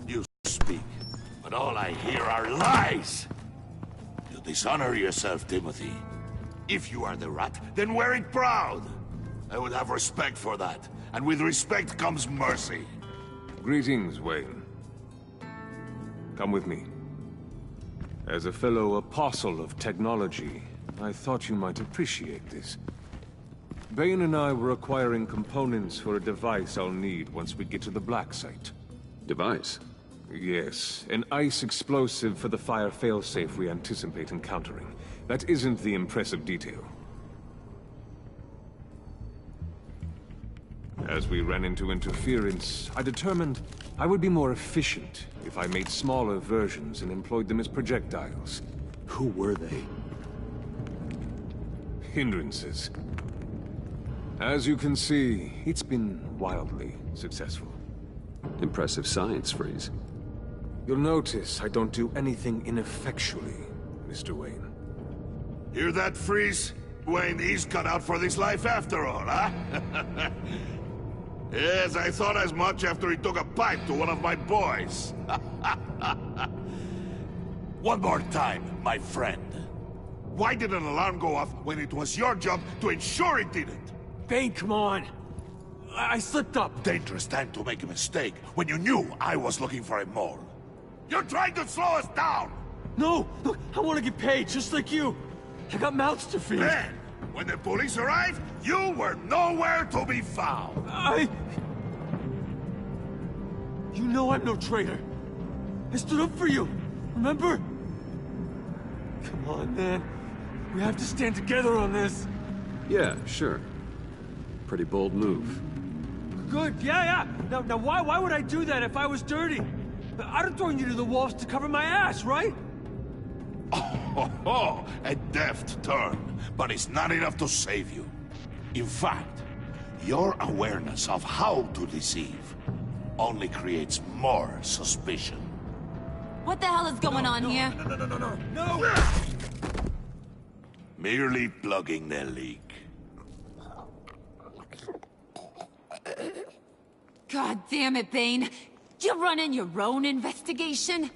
You speak, but all I hear are lies! You dishonor yourself, Timothy. If you are the rat, then wear it proud! I would have respect for that, and with respect comes mercy. Greetings, Wayne. Come with me. As a fellow apostle of technology, I thought you might appreciate this. Bane and I were acquiring components for a device I'll need once we get to the Black Site. Device? Yes, an ice explosive for the fire failsafe we anticipate encountering. That isn't the impressive detail. As we ran into interference, I determined I would be more efficient if I made smaller versions and employed them as projectiles. Who were they? Hindrances. As you can see, it's been wildly successful. Impressive science, Freeze. You'll notice I don't do anything ineffectually, Mr. Wayne. Hear that, Freeze? Wayne, he's cut out for this life after all, huh? Yes, I thought as much after he took a pipe to one of my boys. One more time, my friend. Why did an alarm go off when it was your job to ensure it didn't? Bane, come on. I slipped up. Dangerous time to make a mistake when you knew I was looking for a mole. You're trying to slow us down! No! Look, I want to get paid, just like you. I got mouths to feed. Then, when the police arrived, you were nowhere to be found. You know I'm no traitor. I stood up for you, remember? Come on, man. We have to stand together on this. Yeah, sure. Pretty bold move. Good, yeah. Now why would I do that if I was dirty? I'd have thrown you to the walls to cover my ass, right? Oh, a deft turn, but it's not enough to save you. In fact, your awareness of how to deceive only creates more suspicion. What the hell is going on here? No! Merely plugging the leak. God damn it, Bane. You're running your own investigation?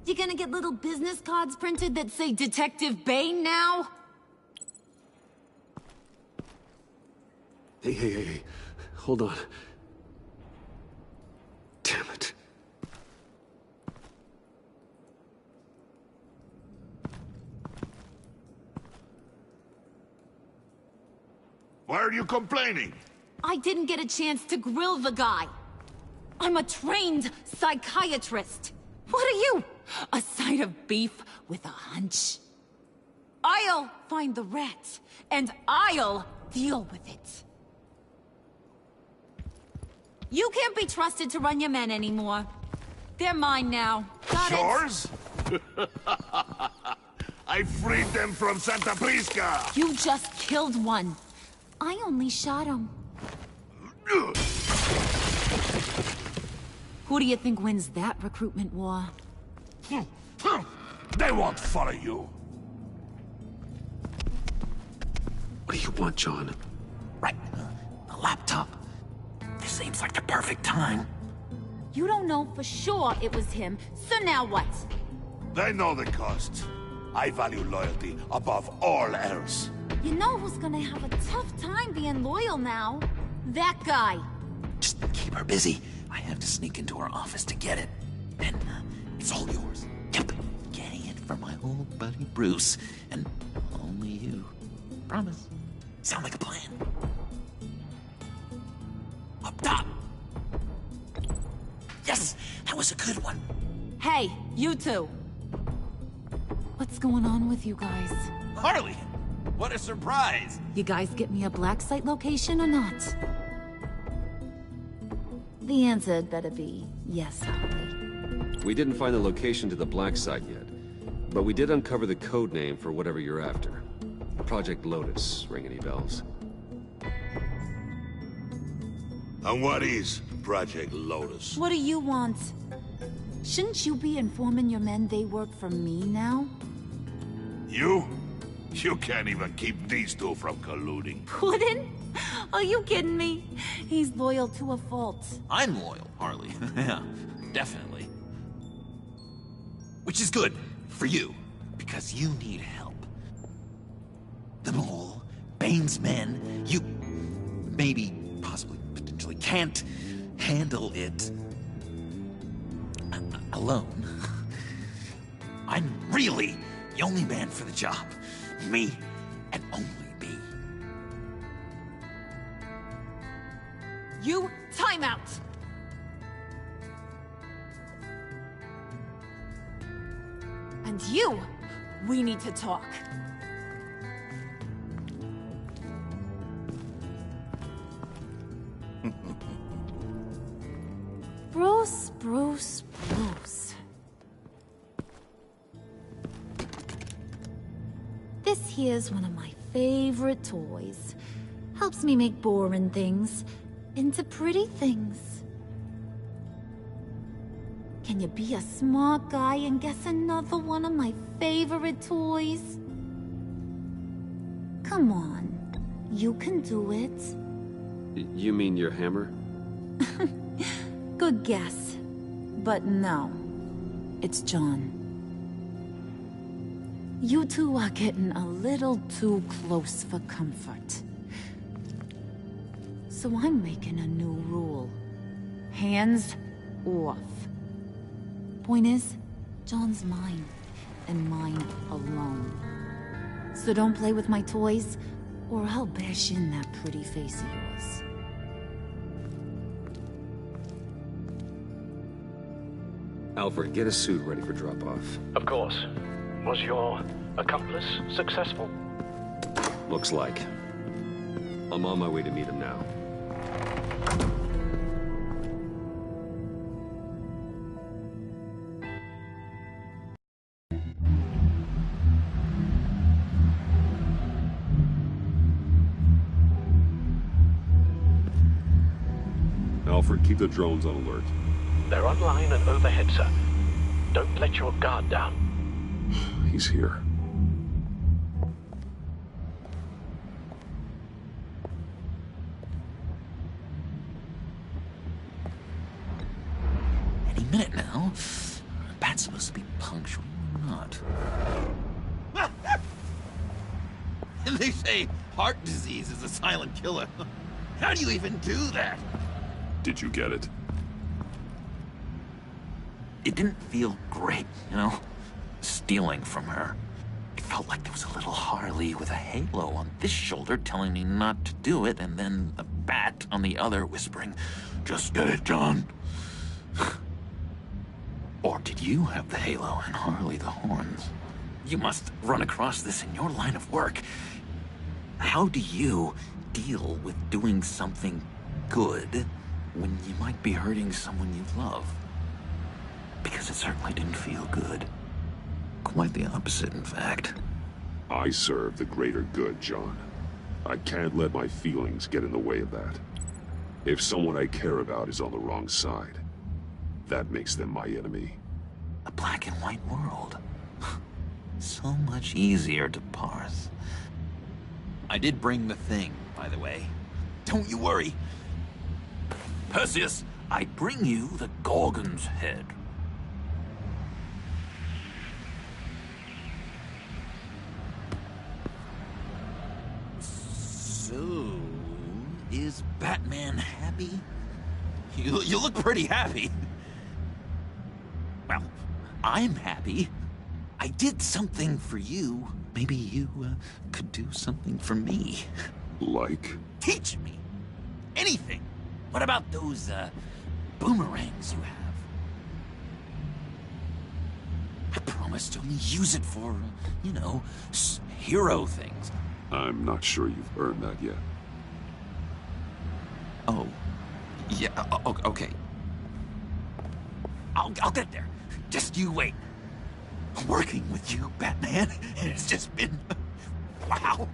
You gonna get little business cards printed that say Detective Bane now? Hey. Hold on. Damn it. Why are you complaining? I didn't get a chance to grill the guy. I'm a trained psychiatrist. What are you? A side of beef with a hunch? I'll find the rat, and I'll deal with it. You can't be trusted to run your men anymore. They're mine now. Got it? Yours? I freed them from Santa Prisca! You just killed one. I only shot him. Who do you think wins that recruitment war? They won't follow you. What do you want, John? Right. A laptop. This seems like the perfect time. You don't know for sure it was him, so now what? They know the cost. I value loyalty above all else. You know who's gonna have a tough time being loyal now? That guy. Just keep her busy. I have to sneak into her office to get it. And it's all yours. Yep. Getting it from my old buddy Bruce. And only you. Promise. Sound like a plan. Up top. Yes, that was a good one. Hey, you two. What's going on with you guys? Harley! What a surprise! You guys get me a black site location or not? The answer had better be yes, Harley. We didn't find the location to the black site yet, but we did uncover the code name for whatever you're after. Project Lotus. Ring any bells? And what is Project Lotus? What do you want? Shouldn't you be informing your men they work for me now? You? You can't even keep these two from colluding. Puddin'? Are you kidding me? He's loyal to a fault. I'm loyal, Harley. Yeah, definitely. Which is good for you, because you need help. The mole, Bane's men, you maybe, possibly, potentially can't handle it alone. I'm really the only man for the job. Me and only me. You time out! And you, we need to talk. Bruce. This here's one of my favorite toys. Helps me make boring things into pretty things. Can you be a smart guy and guess another one of my favorite toys? Come on, you can do it. You mean your hammer? Good guess. But no, it's John. You two are getting a little too close for comfort. So I'm making a new rule. Hands off. Point is, John's mine, and mine alone. So don't play with my toys, or I'll bash in that pretty face of yours. Alfred, get a suit ready for drop-off. Of course. Was your accomplice successful? Looks like. I'm on my way to meet him now. Alfred, keep the drones on alert. They're online and overhead, sir. Don't let your guard down. He's here. Any minute now. Bat's supposed to be punctual or not. They say heart disease is a silent killer. How do you even do that? Did you get it? It didn't feel great, you know? Stealing from her. It felt like there was a little Harley with a halo on this shoulder telling me not to do it, and then a bat on the other whispering, "Just get it, John." Or did you have the halo and Harley the horns? You must run across this in your line of work. How do you deal with doing something good when you might be hurting someone you love? Because it certainly didn't feel good. Quite the opposite, in fact. I serve the greater good, John. I can't let my feelings get in the way of that. If someone I care about is on the wrong side, that makes them my enemy. A black and white world. So much easier to parse. I did bring the thing, by the way. Don't you worry. Perseus, I bring you the Gorgon's head. So, is Batman happy? You look pretty happy. Well, I'm happy. I did something for you. Maybe you could do something for me. Like? Teach me. Anything. What about those boomerangs you have? I promise to only use it for, you know, hero things. I'm not sure you've earned that yet. Oh. Yeah, okay. I'll get there. Just you wait. Working with you, Batman, it's just been... wow.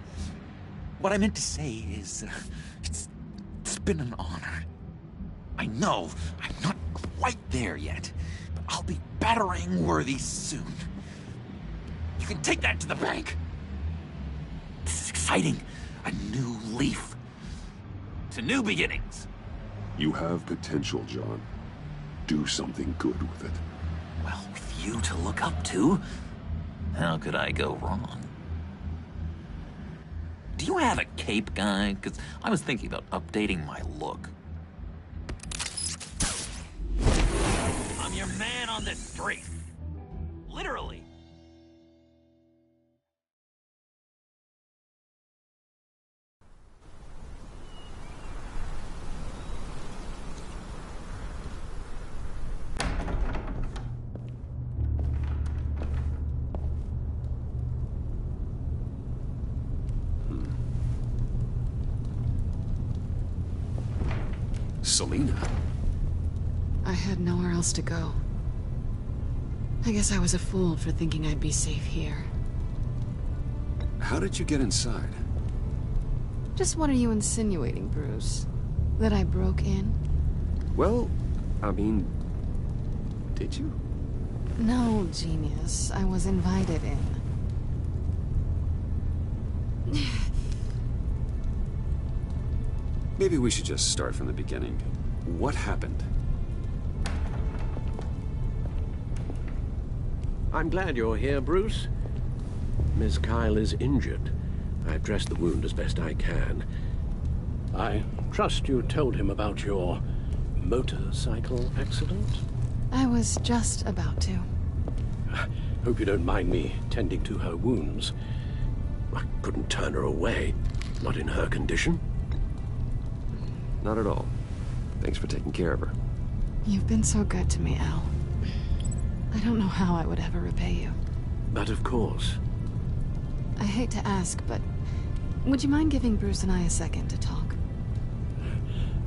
What I meant to say is, it's been an honor. I know I'm not quite there yet, but I'll be battering worthy soon. You can take that to the bank. This is exciting. A new leaf. To new beginnings. You have potential, John. Do something good with it. Well, with you to look up to, how could I go wrong? Do you have a cape, guy? Because I was thinking about updating my look. I'm your man on the street. Literally. Selina? I had nowhere else to go. I guess I was a fool for thinking I'd be safe here. How did you get inside? Just what are you insinuating, Bruce? That I broke in? Well, I mean... did you? No, genius. I was invited in. Maybe we should just start from the beginning. What happened? I'm glad you're here, Bruce. Miss Kyle is injured. I've dressed the wound as best I can. I trust you told him about your motorcycle accident? I was just about to. Hope you don't mind me tending to her wounds. I couldn't turn her away, not in her condition. Not at all. Thanks for taking care of her. You've been so good to me, Al. I don't know how I would ever repay you. But of course. I hate to ask, but would you mind giving Bruce and I a second to talk?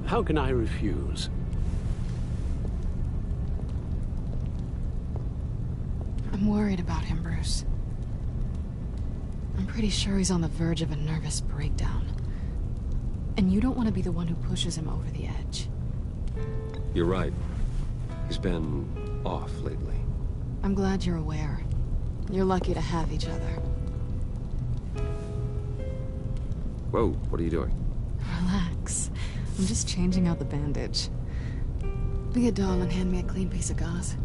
How can I refuse? I'm worried about him, Bruce. I'm pretty sure he's on the verge of a nervous breakdown. And you don't want to be the one who pushes him over the edge. You're right. He's been off lately. I'm glad you're aware. You're lucky to have each other. Whoa, what are you doing? Relax. I'm just changing out the bandage. Be a doll and hand me a clean piece of gauze.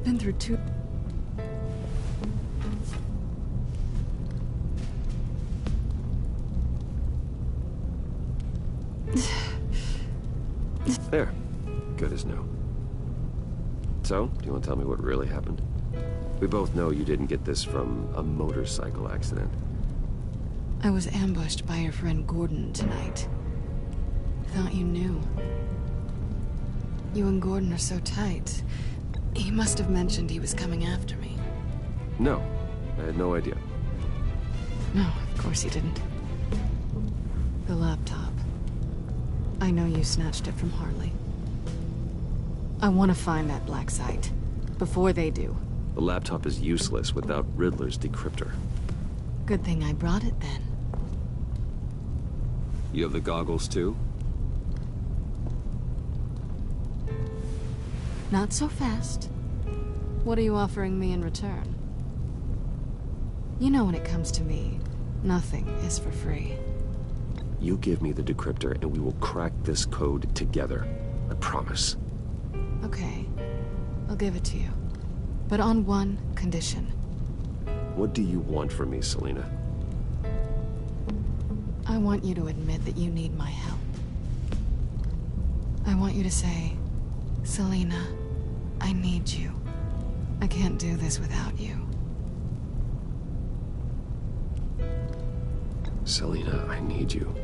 Been through two... There. Good as new. So, do you want to tell me what really happened? We both know you didn't get this from a motorcycle accident. I was ambushed by your friend Gordon tonight. Thought you knew. You and Gordon are so tight. He must have mentioned he was coming after me. No, I had no idea. No, of course you didn't. The laptop. I know you snatched it from Harley. I want to find that black site. Before they do. The laptop is useless without Riddler's decryptor. Good thing I brought it then. You have the goggles too? Not so fast. What are you offering me in return? You know when it comes to me, nothing is for free. You give me the decryptor and we will crack this code together. I promise. Okay. I'll give it to you. But on one condition. What do you want from me, Selina? I want you to admit that you need my help. I want you to say, Selina, I need you. I can't do this without you. Selina, I need you.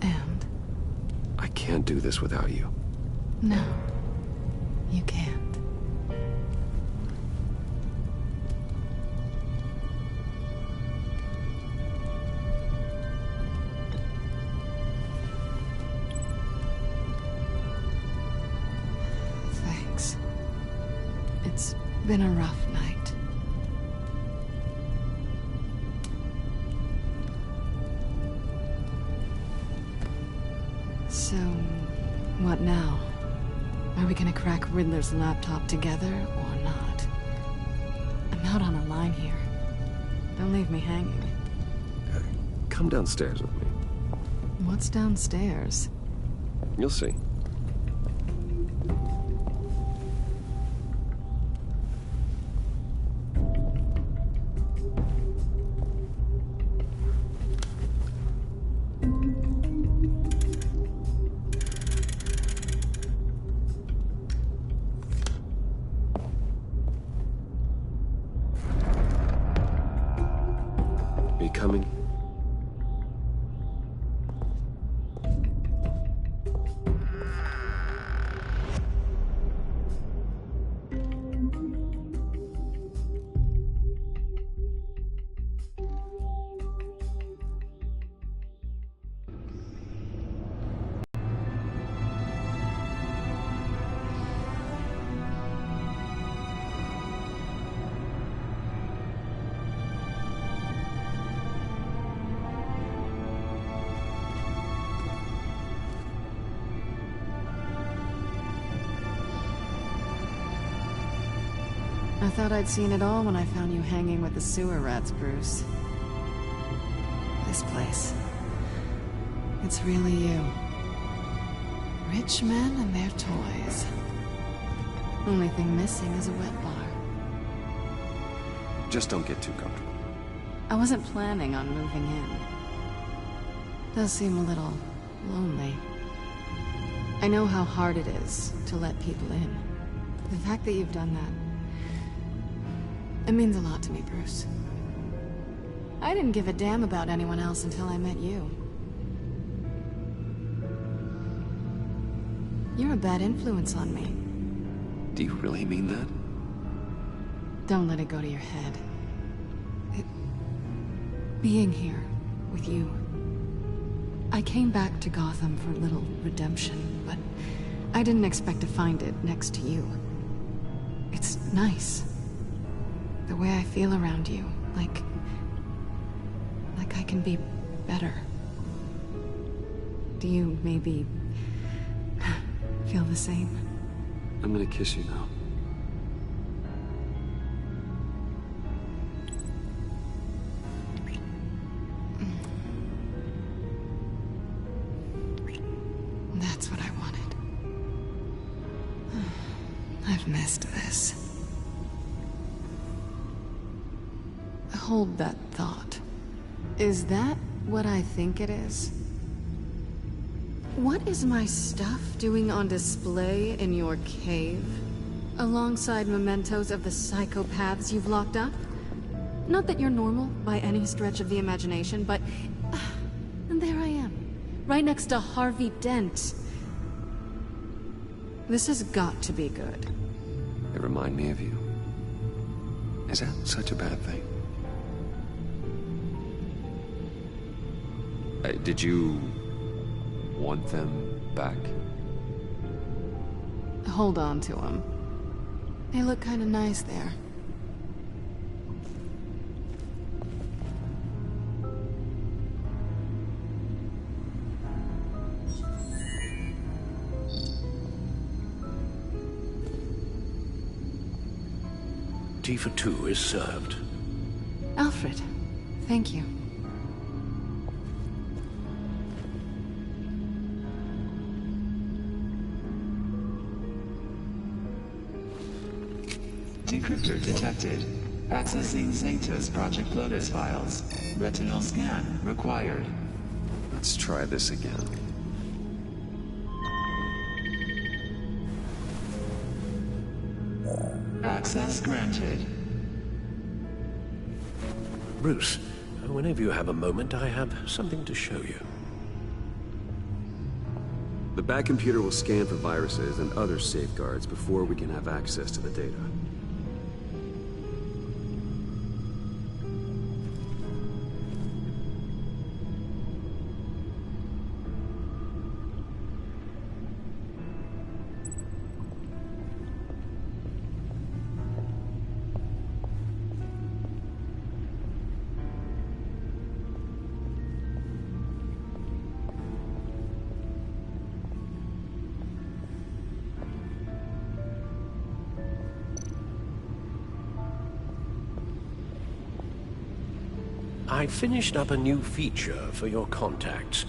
And? I can't do this without you. No, you can't. Thanks. It's been a rough night. So, what now? Are we gonna crack Riddler's laptop together, or not? I'm out on a line here. Don't leave me hanging. Come downstairs with me. What's downstairs? You'll see. Are you coming? I thought I'd seen it all when I found you hanging with the sewer rats, Bruce. This place. It's really you. Rich men and their toys. Only thing missing is a wet bar. Just don't get too comfortable. I wasn't planning on moving in. Does seem a little lonely. I know how hard it is to let people in. The fact that you've done that, it means a lot to me, Bruce. I didn't give a damn about anyone else until I met you. You're a bad influence on me. Do you really mean that? Don't let it go to your head. Being here with you. I came back to Gotham for a little redemption, but I didn't expect to find it next to you. It's nice. The way I feel around you, like I can be better. Do you maybe feel the same? I'm gonna kiss you now. That's what I wanted. I've missed this. Hold that thought. Is that what I think it is? What is my stuff doing on display in your cave? Alongside mementos of the psychopaths you've locked up? Not that you're normal by any stretch of the imagination, but... and there I am, right next to Harvey Dent. This has got to be good. They remind me of you. Is that such a bad thing? Did you want them back? Hold on to them. They look kind of nice there. Tea for two is served. Alfred, thank you. Decryptor detected. Accessing Zeta's Project Lotus files. Retinal scan required. Let's try this again. Access granted. Bruce, whenever you have a moment, I have something to show you. The back computer will scan for viruses and other safeguards before we can have access to the data. I finished up a new feature for your contacts.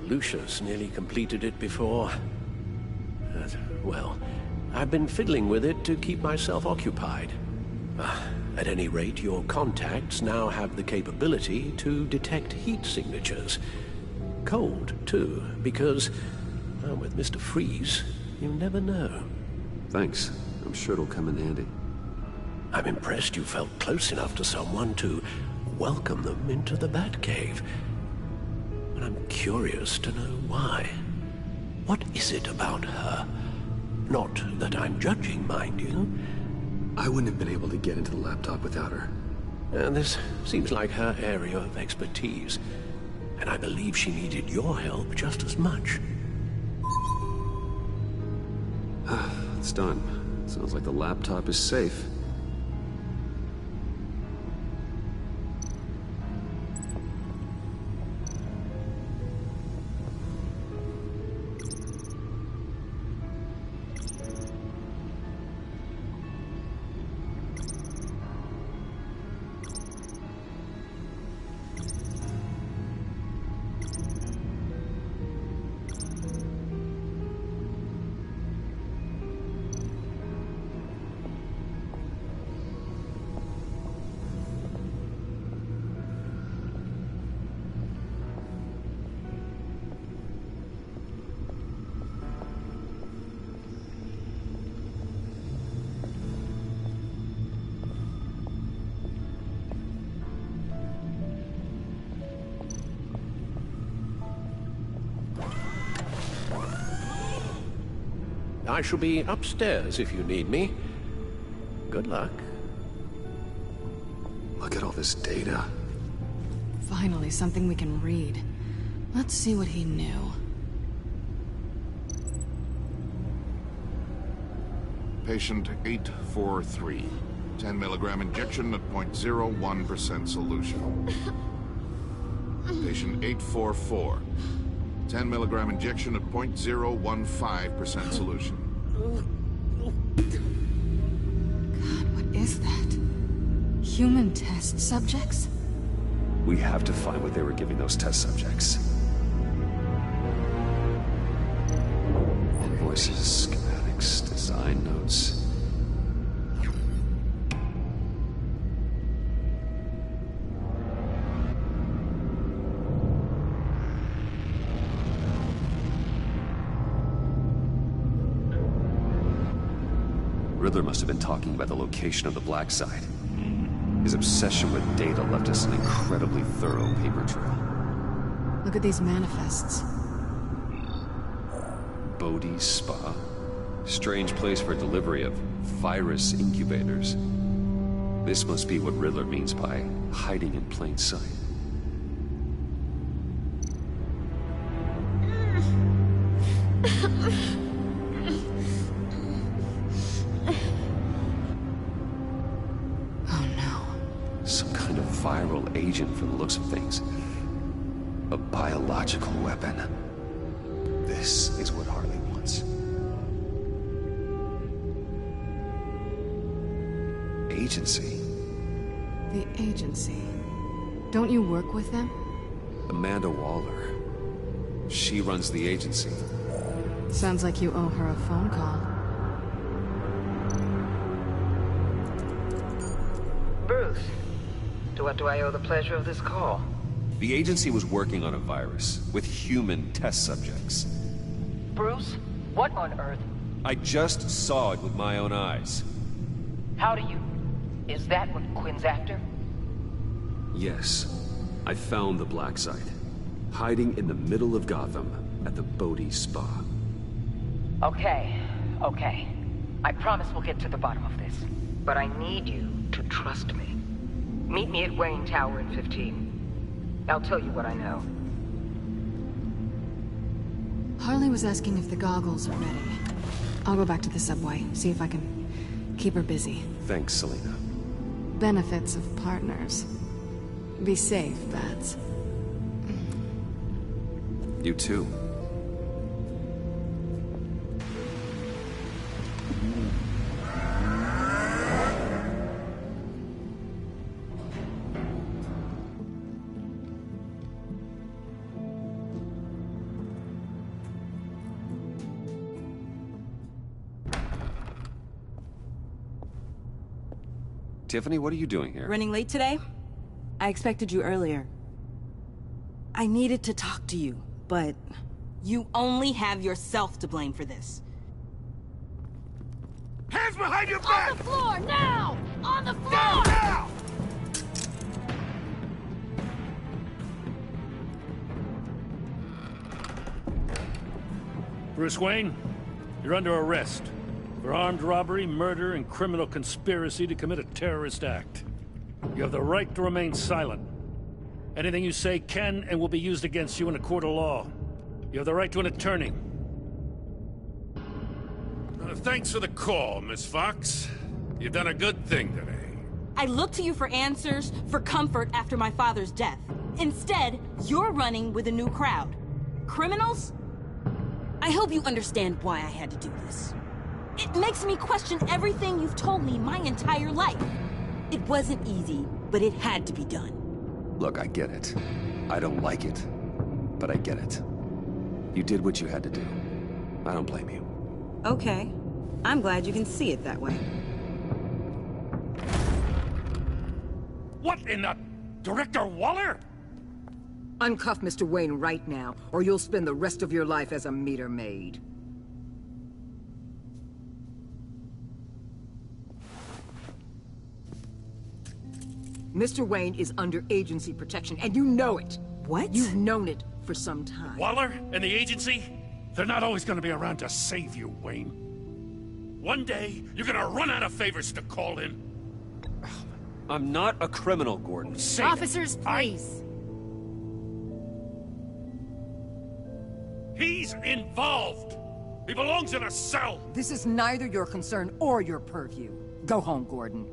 Lucius nearly completed it before. Well, I've been fiddling with it to keep myself occupied. At any rate, your contacts now have the capability to detect heat signatures. Cold, too, because, well, with Mr. Freeze, you never know. Thanks. I'm sure it'll come in handy. I'm impressed you felt close enough to someone to welcome them into the Batcave. And I'm curious to know why. What is it about her? Not that I'm judging, mind you. I wouldn't have been able to get into the laptop without her. This seems like her area of expertise, and I believe she needed your help just as much. It's done. Sounds like the laptop is safe. I shall be upstairs if you need me. Good luck. Look at all this data. Finally, something we can read. Let's see what he knew. Patient 843. 10 milligram injection at 0.01% solution. Patient 844. 10 milligram injection at 0.015% solution. God, what is that? Human test subjects? We have to find what they were giving those test subjects. Invoices, schematics, design notes. Riddler must have been talking about the location of the black site. His obsession with data left us an incredibly thorough paper trail. Look at these manifests. Bodhi's Spa? Strange place for delivery of virus incubators. This must be what Riddler means by hiding in plain sight. Viral agent from the looks of things. A biological weapon. This is what Harley wants. Agency. The agency. Don't you work with them? Amanda Waller. She runs the agency. Sounds like you owe her a phone call. Bruce. To what do I owe the pleasure of this call? The agency was working on a virus with human test subjects. Bruce? What on earth? I just saw it with my own eyes. How do you... Is that what Quinn's after? Yes. I found the black site. Hiding in the middle of Gotham at the Bodhi Spa. Okay. I promise we'll get to the bottom of this. But I need you to trust me. Meet me at Wayne Tower in 15. I'll tell you what I know. Harley was asking if the goggles are ready. I'll go back to the subway, see if I can keep her busy. Thanks, Selena. Benefits of partners. Be safe, Bats. You too. Tiffany, what are you doing here? Running late today? I expected you earlier. I needed to talk to you, but you only have yourself to blame for this. Hands behind your back! On the floor, now! On the floor! Now! Bruce Wayne, you're under arrest for armed robbery, murder, and criminal conspiracy to commit a terrorist act. You have the right to remain silent. Anything you say can and will be used against you in a court of law. You have the right to an attorney. Thanks for the call, Miss Fox. You've done a good thing today. I look to you for answers, for comfort after my father's death. Instead, you're running with a new crowd. Criminals? I hope you understand why I had to do this. It makes me question everything you've told me my entire life. It wasn't easy, but it had to be done. Look, I get it. I don't like it, but I get it. You did what you had to do. I don't blame you. Okay. I'm glad you can see it that way. What in the... Director Waller? Uncuff Mr. Wayne right now, or you'll spend the rest of your life as a meter maid. Mr. Wayne is under agency protection, and you know it. What? You've known it for some time. Waller and the agency? They're not always going to be around to save you, Wayne. One day, you're gonna run out of favors to call in. I'm not a criminal, Gordon. Say Officers, please. He's involved. He belongs in a cell. This is neither your concern or your purview. Go home, Gordon.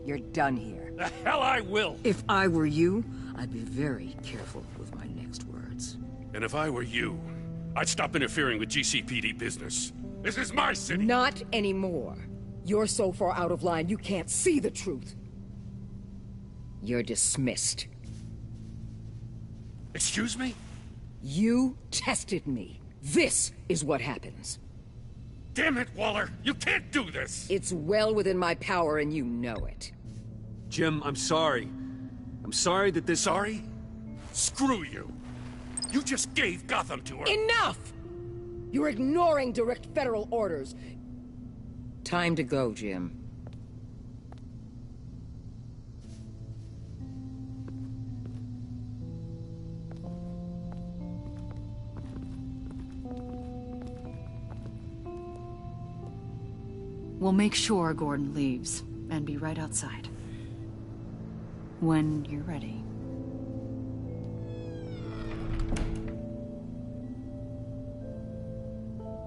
You're done here. The hell I will. If I were you, I'd be very careful with my next words. And if I were you, I'd stop interfering with GCPD business. This is my city. Not anymore. You're so far out of line, you can't see the truth. You're dismissed. Excuse me? You tested me. This is what happens. Damn it, Waller! You can't do this! It's well within my power and you know it. Jim, I'm sorry. I'm sorry that this... Sorry? Screw you. You just gave Gotham to her. Enough! You're ignoring direct federal orders. Time to go, Jim. We'll make sure Gordon leaves, and be right outside. When you're ready.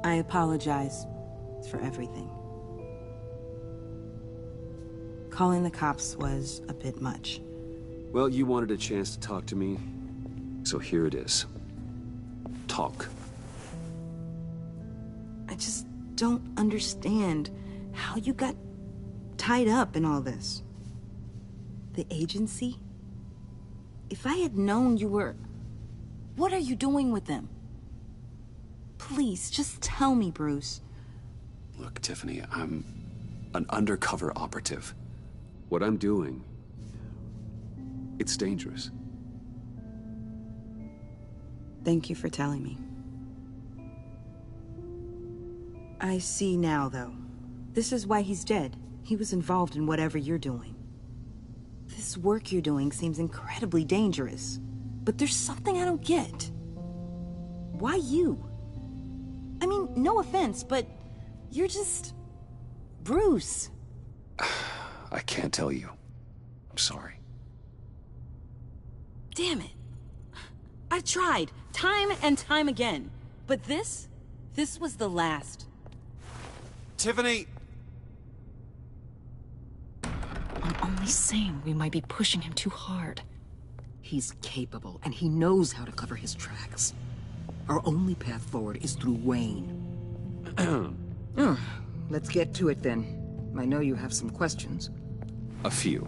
I apologize for everything. Calling the cops was a bit much. Well, you wanted a chance to talk to me, so here it is. Talk. I just don't understand how you got tied up in all this. The agency? If I had known you were... What are you doing with them? Please, just tell me, Bruce. Look, Tiffany, I'm an undercover operative. What I'm doing, it's dangerous. Thank you for telling me. I see now, though. This is why he's dead. He was involved in whatever you're doing. This work you're doing seems incredibly dangerous. But there's something I don't get. Why you? I mean, no offense, but you're just... Bruce. I can't tell you. I'm sorry. Damn it. I've tried, time and time again. But this was the last. Tiffany! I'm only saying we might be pushing him too hard. He's capable, and he knows how to cover his tracks. Our only path forward is through Wayne. Let's get to it then. I know you have some questions. A few.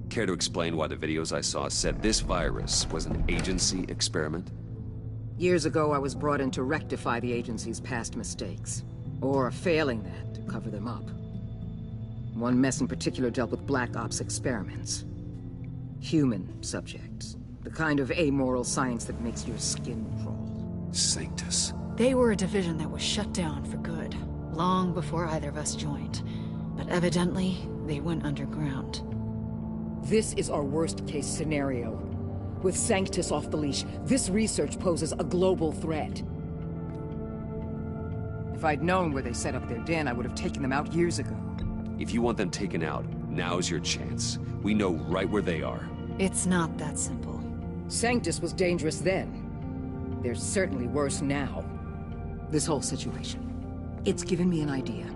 Care to explain why the videos I saw said this virus was an agency experiment? Years ago, I was brought in to rectify the agency's past mistakes. Or failing that, to cover them up. One mess in particular dealt with Black Ops experiments. Human subjects. The kind of amoral science that makes your skin crawl. Sanctus. They were a division that was shut down for good, long before either of us joined. But evidently, they went underground. This is our worst-case scenario. With Sanctus off the leash, this research poses a global threat. If I'd known where they set up their den, I would have taken them out years ago. If you want them taken out, now's your chance. We know right where they are. It's not that simple. Sanctus was dangerous then. They're certainly worse now. This whole situation, it's given me an idea.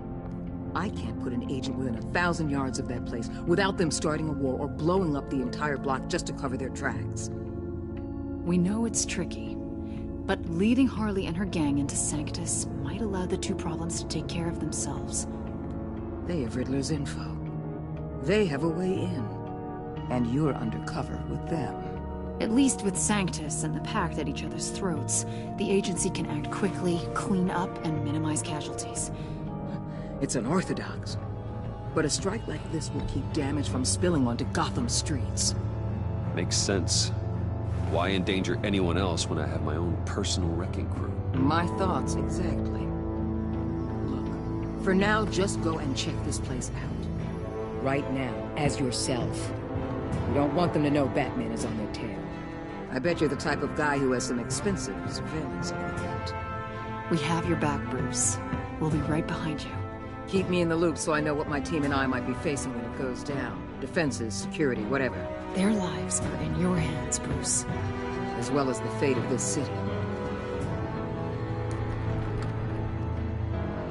I can't put an agent within 1,000 yards of that place without them starting a war or blowing up the entire block just to cover their tracks. We know it's tricky, but leading Harley and her gang into Sanctus might allow the two problems to take care of themselves. They have Riddler's info. They have a way in. And you're undercover with them. At least with Sanctus and the Pact at each other's throats, the agency can act quickly, clean up, and minimize casualties. It's unorthodox. But a strike like this will keep damage from spilling onto Gotham streets. Makes sense. Why endanger anyone else when I have my own personal wrecking crew? My thoughts, exactly. Look, for now, just go and check this place out. Right now, as yourself. You don't want them to know Batman is on their tail. I bet you're the type of guy who has some expensive surveillance equipment. We have your back, Bruce. We'll be right behind you. Keep me in the loop so I know what my team and I might be facing when it goes down. Defenses, security, whatever. Their lives are in your hands, Bruce. As well as the fate of this city.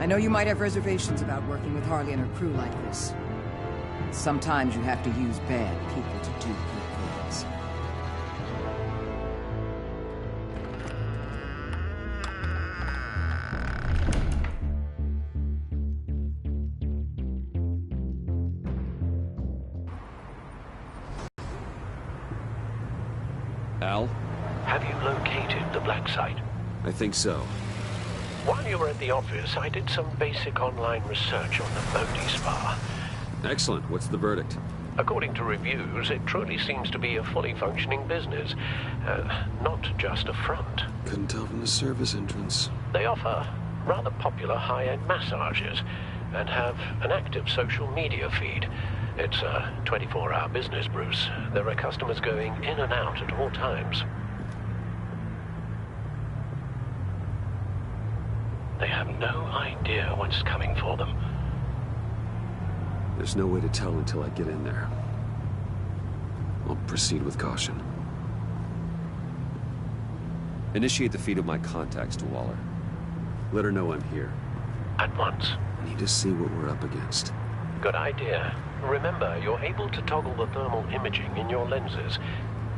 I know you might have reservations about working with Harley and her crew like this. Sometimes you have to use bad people to do good things. Al? Have you located the black site? I think so. While you were at the office, I did some basic online research on the Bodhi Spa. Excellent. What's the verdict? According to reviews, it truly seems to be a fully functioning business. Not just a front. Couldn't tell from the service entrance. They offer rather popular high-end massages and have an active social media feed. It's a 24-hour business, Bruce. There are customers going in and out at all times. They have no idea what's coming for them. There's no way to tell until I get in there. I'll proceed with caution. Initiate the feed of my contacts to Waller. Let her know I'm here. At once. I need to see what we're up against. Good idea. Remember, you're able to toggle the thermal imaging in your lenses.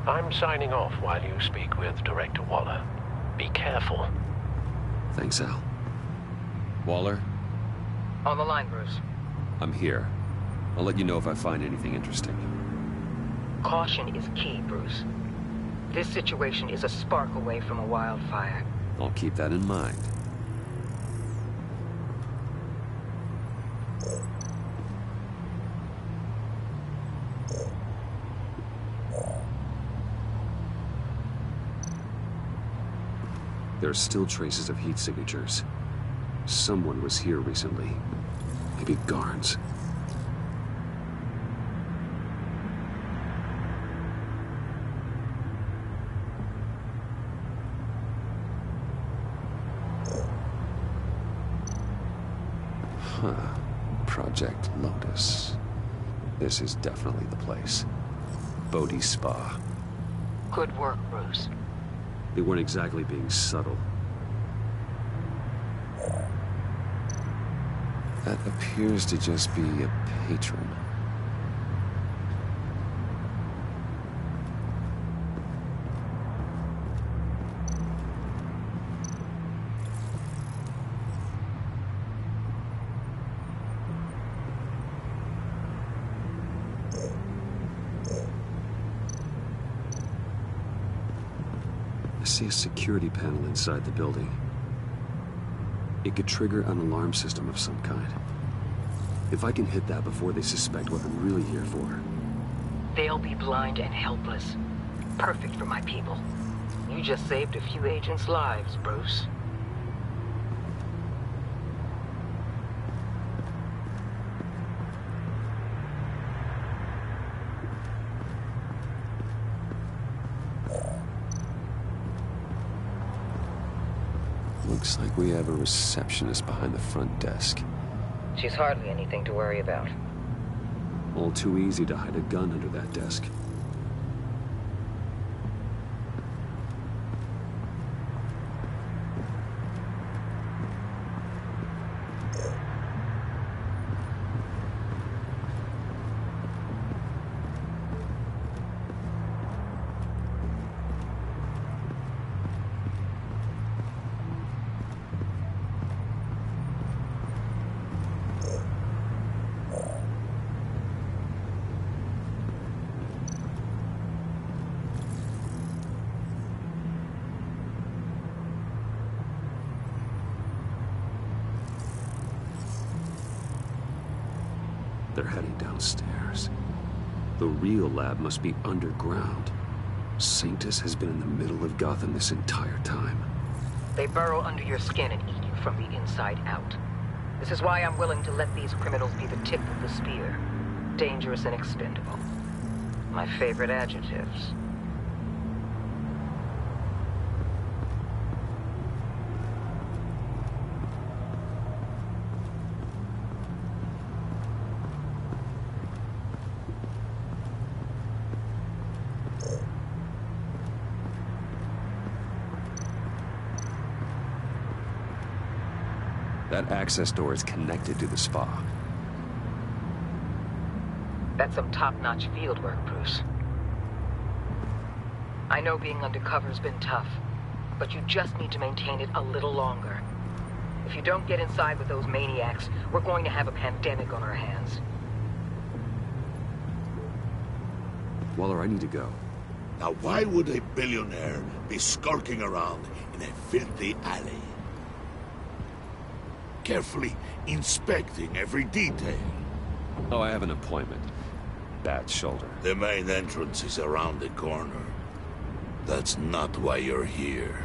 I'm signing off while you speak with Director Waller. Be careful. Thanks, Al. Waller? On the line, Bruce. I'm here. I'll let you know if I find anything interesting. Caution is key, Bruce. This situation is a spark away from a wildfire. I'll keep that in mind. There are still traces of heat signatures. Someone was here recently. Maybe guards. Huh. Project Lotus. This is definitely the place. Bodhi Spa. Good work, Bruce. They weren't exactly being subtle. That appears to just be a patron. I see a security panel inside the building. It could trigger an alarm system of some kind. If I can hit that before they suspect what I'm really here for. They'll be blind and helpless. Perfect for my people. You just saved a few agents' lives, Bruce. Looks like we have a receptionist behind the front desk. She's hardly anything to worry about. All too easy to hide a gun under that desk. They're heading downstairs. The real lab must be underground. Sanctus has been in the middle of Gotham this entire time. They burrow under your skin and eat you from the inside out. This is why I'm willing to let these criminals be the tip of the spear. Dangerous and expendable. My favorite adjectives. That access door is connected to the spa. That's some top-notch field work, Bruce. I know being undercover's been tough, but you just need to maintain it a little longer. If you don't get inside with those maniacs, we're going to have a pandemic on our hands. Waller, I need to go. Now why would a billionaire be skulking around in a filthy alley? Carefully inspecting every detail. Oh, I have an appointment. Bad shoulder. The main entrance is around the corner. That's not why you're here.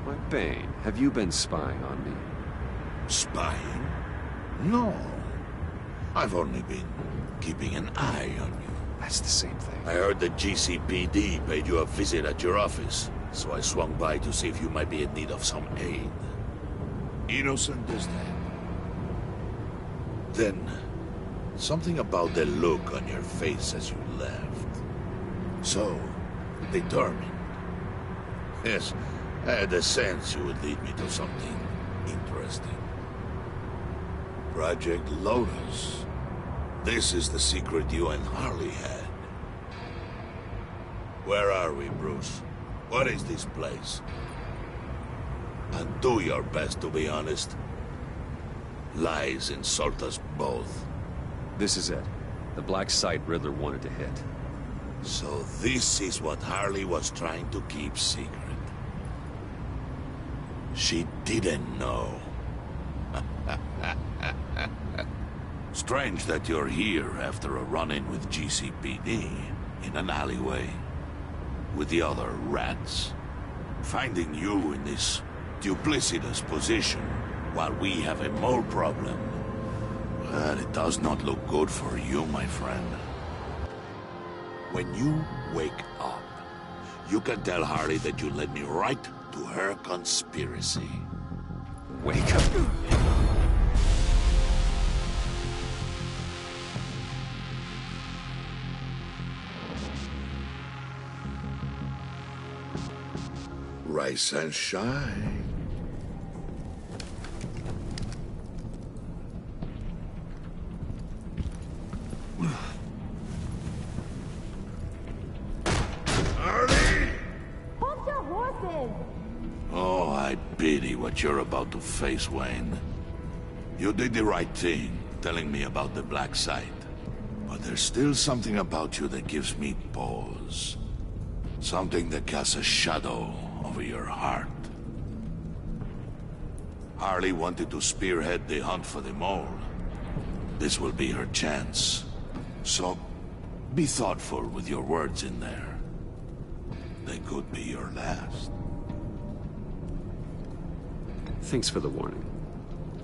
Why, Bane, have you been spying on me? Spying? No. I've only been keeping an eye on you. That's the same thing. I heard the GCPD paid you a visit at your office, so I swung by to see if you might be in need of some aid. Innocent as that. Then, something about the look on your face as you left. So determined. Yes, I had a sense you would lead me to something interesting. Project Lotus. This is the secret you and Harley had. Where are we, Bruce? What is this place? And do your best to be honest. Lies insult us both. This is it. The black site Riddler wanted to hit. So this is what Harley was trying to keep secret. She didn't know. Strange that you're here after a run-in with GCPD in an alleyway with the other rats. Finding you in this duplicitous position while we have a mole problem. But it does not look good for you, my friend. When you wake up, you can tell Harley that you led me right to her conspiracy. Wake up. Rise and shine. Oh, I pity what you're about to face, Wayne. You did the right thing, telling me about the black site. But there's still something about you that gives me pause. Something that casts a shadow over your heart. Harley wanted to spearhead the hunt for the mole. This will be her chance. So, be thoughtful with your words in there. They could be your last. Thanks for the warning.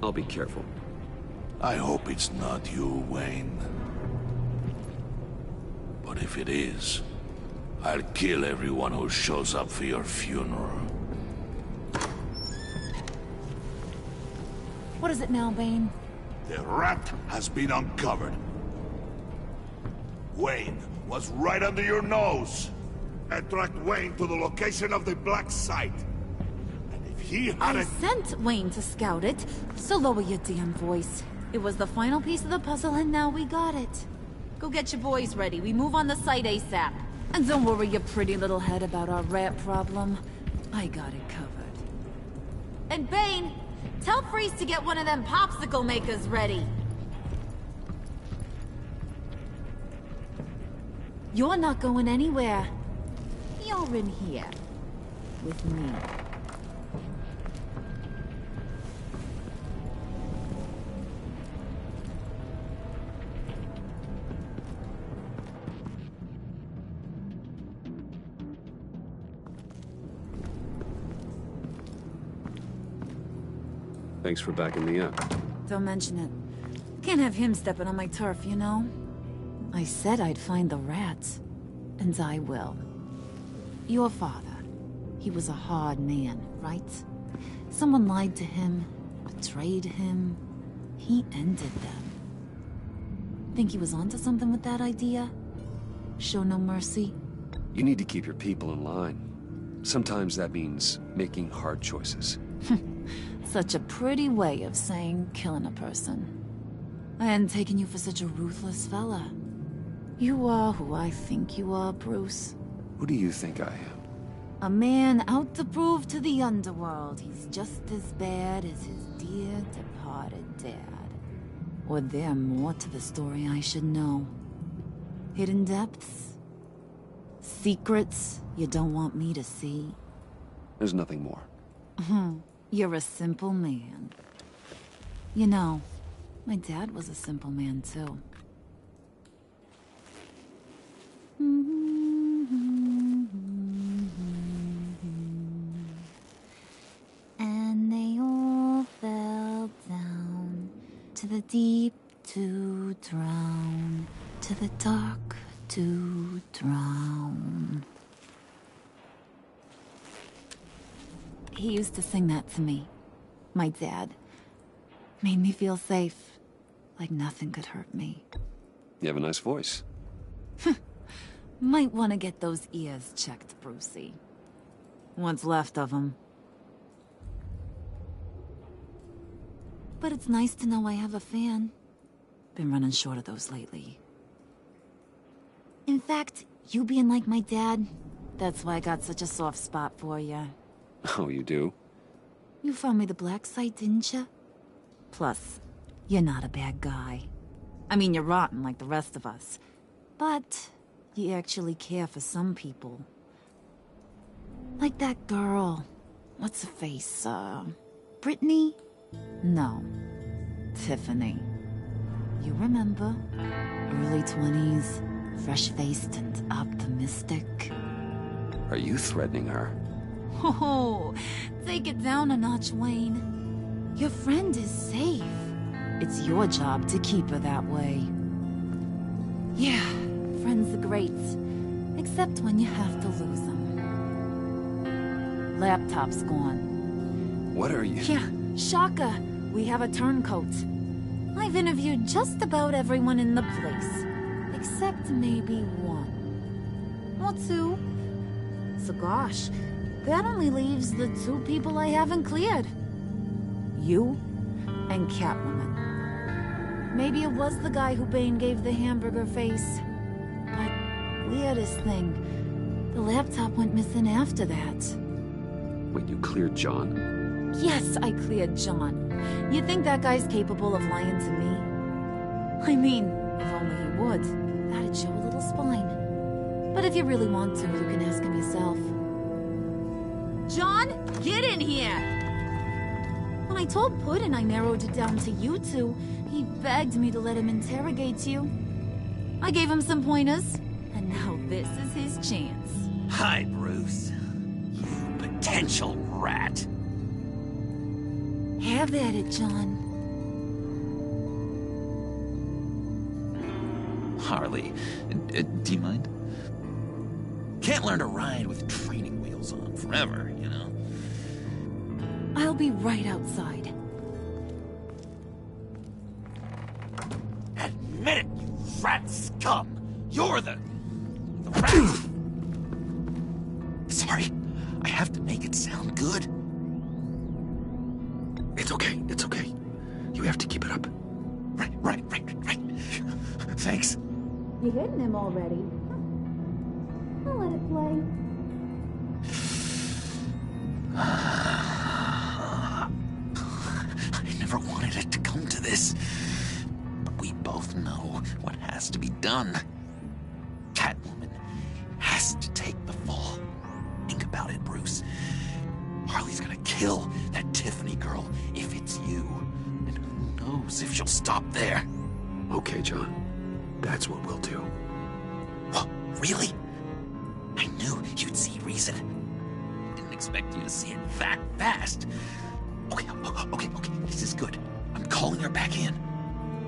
I'll be careful. I hope it's not you, Wayne. But if it is, I'll kill everyone who shows up for your funeral. What is it now, Bane? The rat has been uncovered. Wayne was right under your nose. I tracked Wayne to the location of the black site. And if he I sent Wayne to scout it, so lower your damn voice. It was the final piece of the puzzle and now we got it. Go get your boys ready. We move on the site ASAP. And don't worry your pretty little head about our rat problem. I got it covered. And Bane, tell Freeze to get one of them popsicle makers ready. You're not going anywhere. You're in here. With me. Thanks for backing me up. Don't mention it. Can't have him stepping on my turf, you know? I said I'd find the rats. And I will. Your father. He was a hard man, right? Someone lied to him, betrayed him. He ended them. Think he was onto something with that idea? Show no mercy? You need to keep your people in line. Sometimes that means making hard choices. Such a pretty way of saying killing a person. I hadn't taken you for such a ruthless fella. You are who I think you are, Bruce. Who do you think I am? A man out to prove to the underworld he's just as bad as his dear departed dad. Or there more to the story I should know. Hidden depths? Secrets you don't want me to see? There's nothing more. You're a simple man. You know, my dad was a simple man too. And they all fell down to the deep to drown, to the dark to drown. He used to sing that to me. My dad. Made me feel safe. Like nothing could hurt me. You have a nice voice. Might want to get those ears checked, Brucey. What's left of them. But it's nice to know I have a fan. Been running short of those lately. In fact, you being like my dad, that's why I got such a soft spot for you. Oh, you do? You found me the black site, didn't you? Plus, you're not a bad guy. I mean, you're rotten like the rest of us. But you actually care for some people. Like that girl. What's her face? Brittany? No. Tiffany. You remember? Early 20s, fresh-faced and optimistic. Are you threatening her? Oh, take it down a notch, Wayne. Your friend is safe. It's your job to keep her that way. Yeah, friends are great. Except when you have to lose them. Laptop's gone. What are you... Yeah, shocker. We have a turncoat. I've interviewed just about everyone in the place. Except maybe one. Or two. So gosh, that only leaves the two people I haven't cleared. You and Catwoman. Maybe it was the guy who Bane gave the hamburger face. But weirdest thing, the laptop went missing after that. Wait, you cleared John? Yes, I cleared John. You think that guy's capable of lying to me? I mean, if only he would. That'd show a little spine. But if you really want to, you can ask him yourself. John, get in here! When I told Puddin' I narrowed it down to you two, he begged me to let him interrogate you. I gave him some pointers, and now this is his chance. Hi, Bruce. You potential rat. Have at it, John. Harley, do you mind? Can't learn to ride with training wheels on forever, you know? I'll be right outside. Admit it, you rat scum! You're the rat! Sorry, I have to make it sound good. It's okay, it's okay. You have to keep it up. Right. Thanks. You're hitting him already. I'll let it play. I never wanted it to come to this. But we both know what has to be done. Catwoman has to take the fall. Think about it, Bruce. Harley's gonna kill that Tiffany girl if it's you. And who knows if she'll stop there. Okay, John. That's what we'll do. What? Really? I knew you'd see reason. Didn't expect you to see it that fast. Okay. This is good. I'm calling her back in.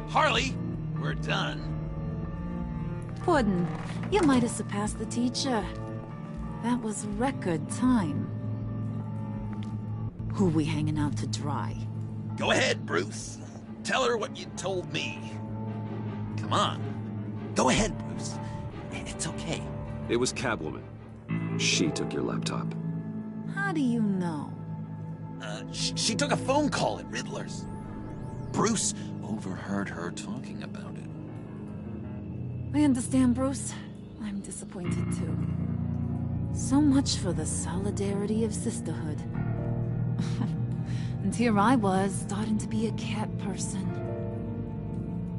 Harley, we're done. Puddin', you might have surpassed the teacher. That was record time. Who we hanging out to dry? Go ahead, Bruce. Tell her what you told me. Come on. Go ahead, Bruce. It's okay. It was Catwoman. She took your laptop. How do you know? She took a phone call at Riddler's. Bruce overheard her talking about it. I understand, Bruce. I'm disappointed too. So much for the solidarity of sisterhood. And here I was, starting to be a cat person.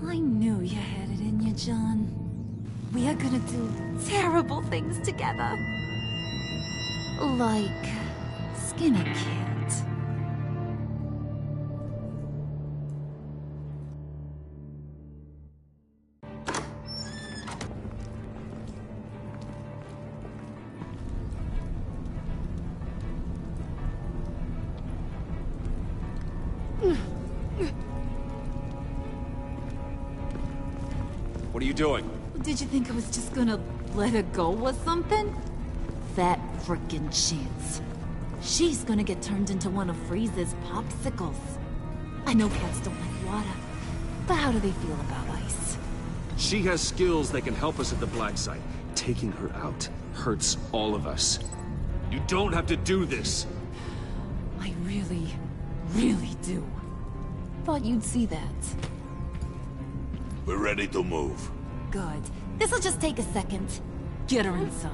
I knew you had it in you, John. We are gonna do terrible things together. Like skin a cat. What are you doing? Did you think I was just gonna let her go or something? That frickin' chance. She's gonna get turned into one of Freeze's popsicles. I know cats don't like water, but how do they feel about ice? She has skills that can help us at the black site. Taking her out hurts all of us. You don't have to do this. I really, really do. Thought you'd see that. We're ready to move. Good. This'll just take a second. Get her inside.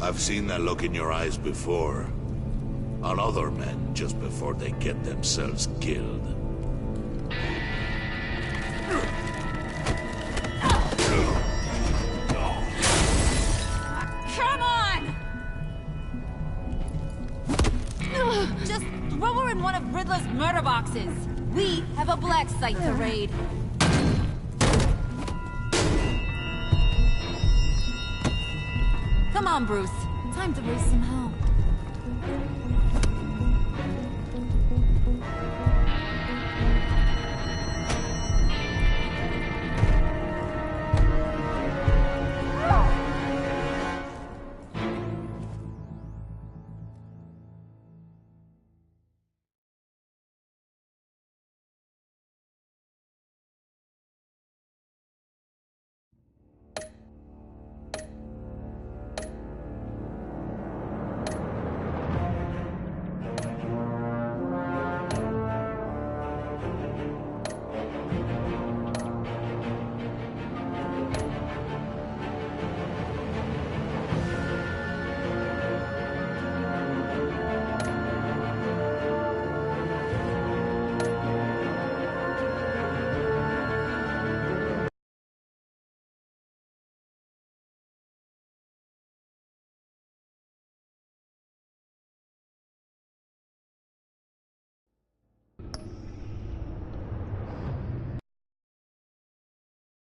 I've seen that look in your eyes before. On other men, just before they get themselves killed. Come on! Just throw her in one of Riddler's murder boxes. We have a black site to raid. Come on, Bruce. Time to raise some hell.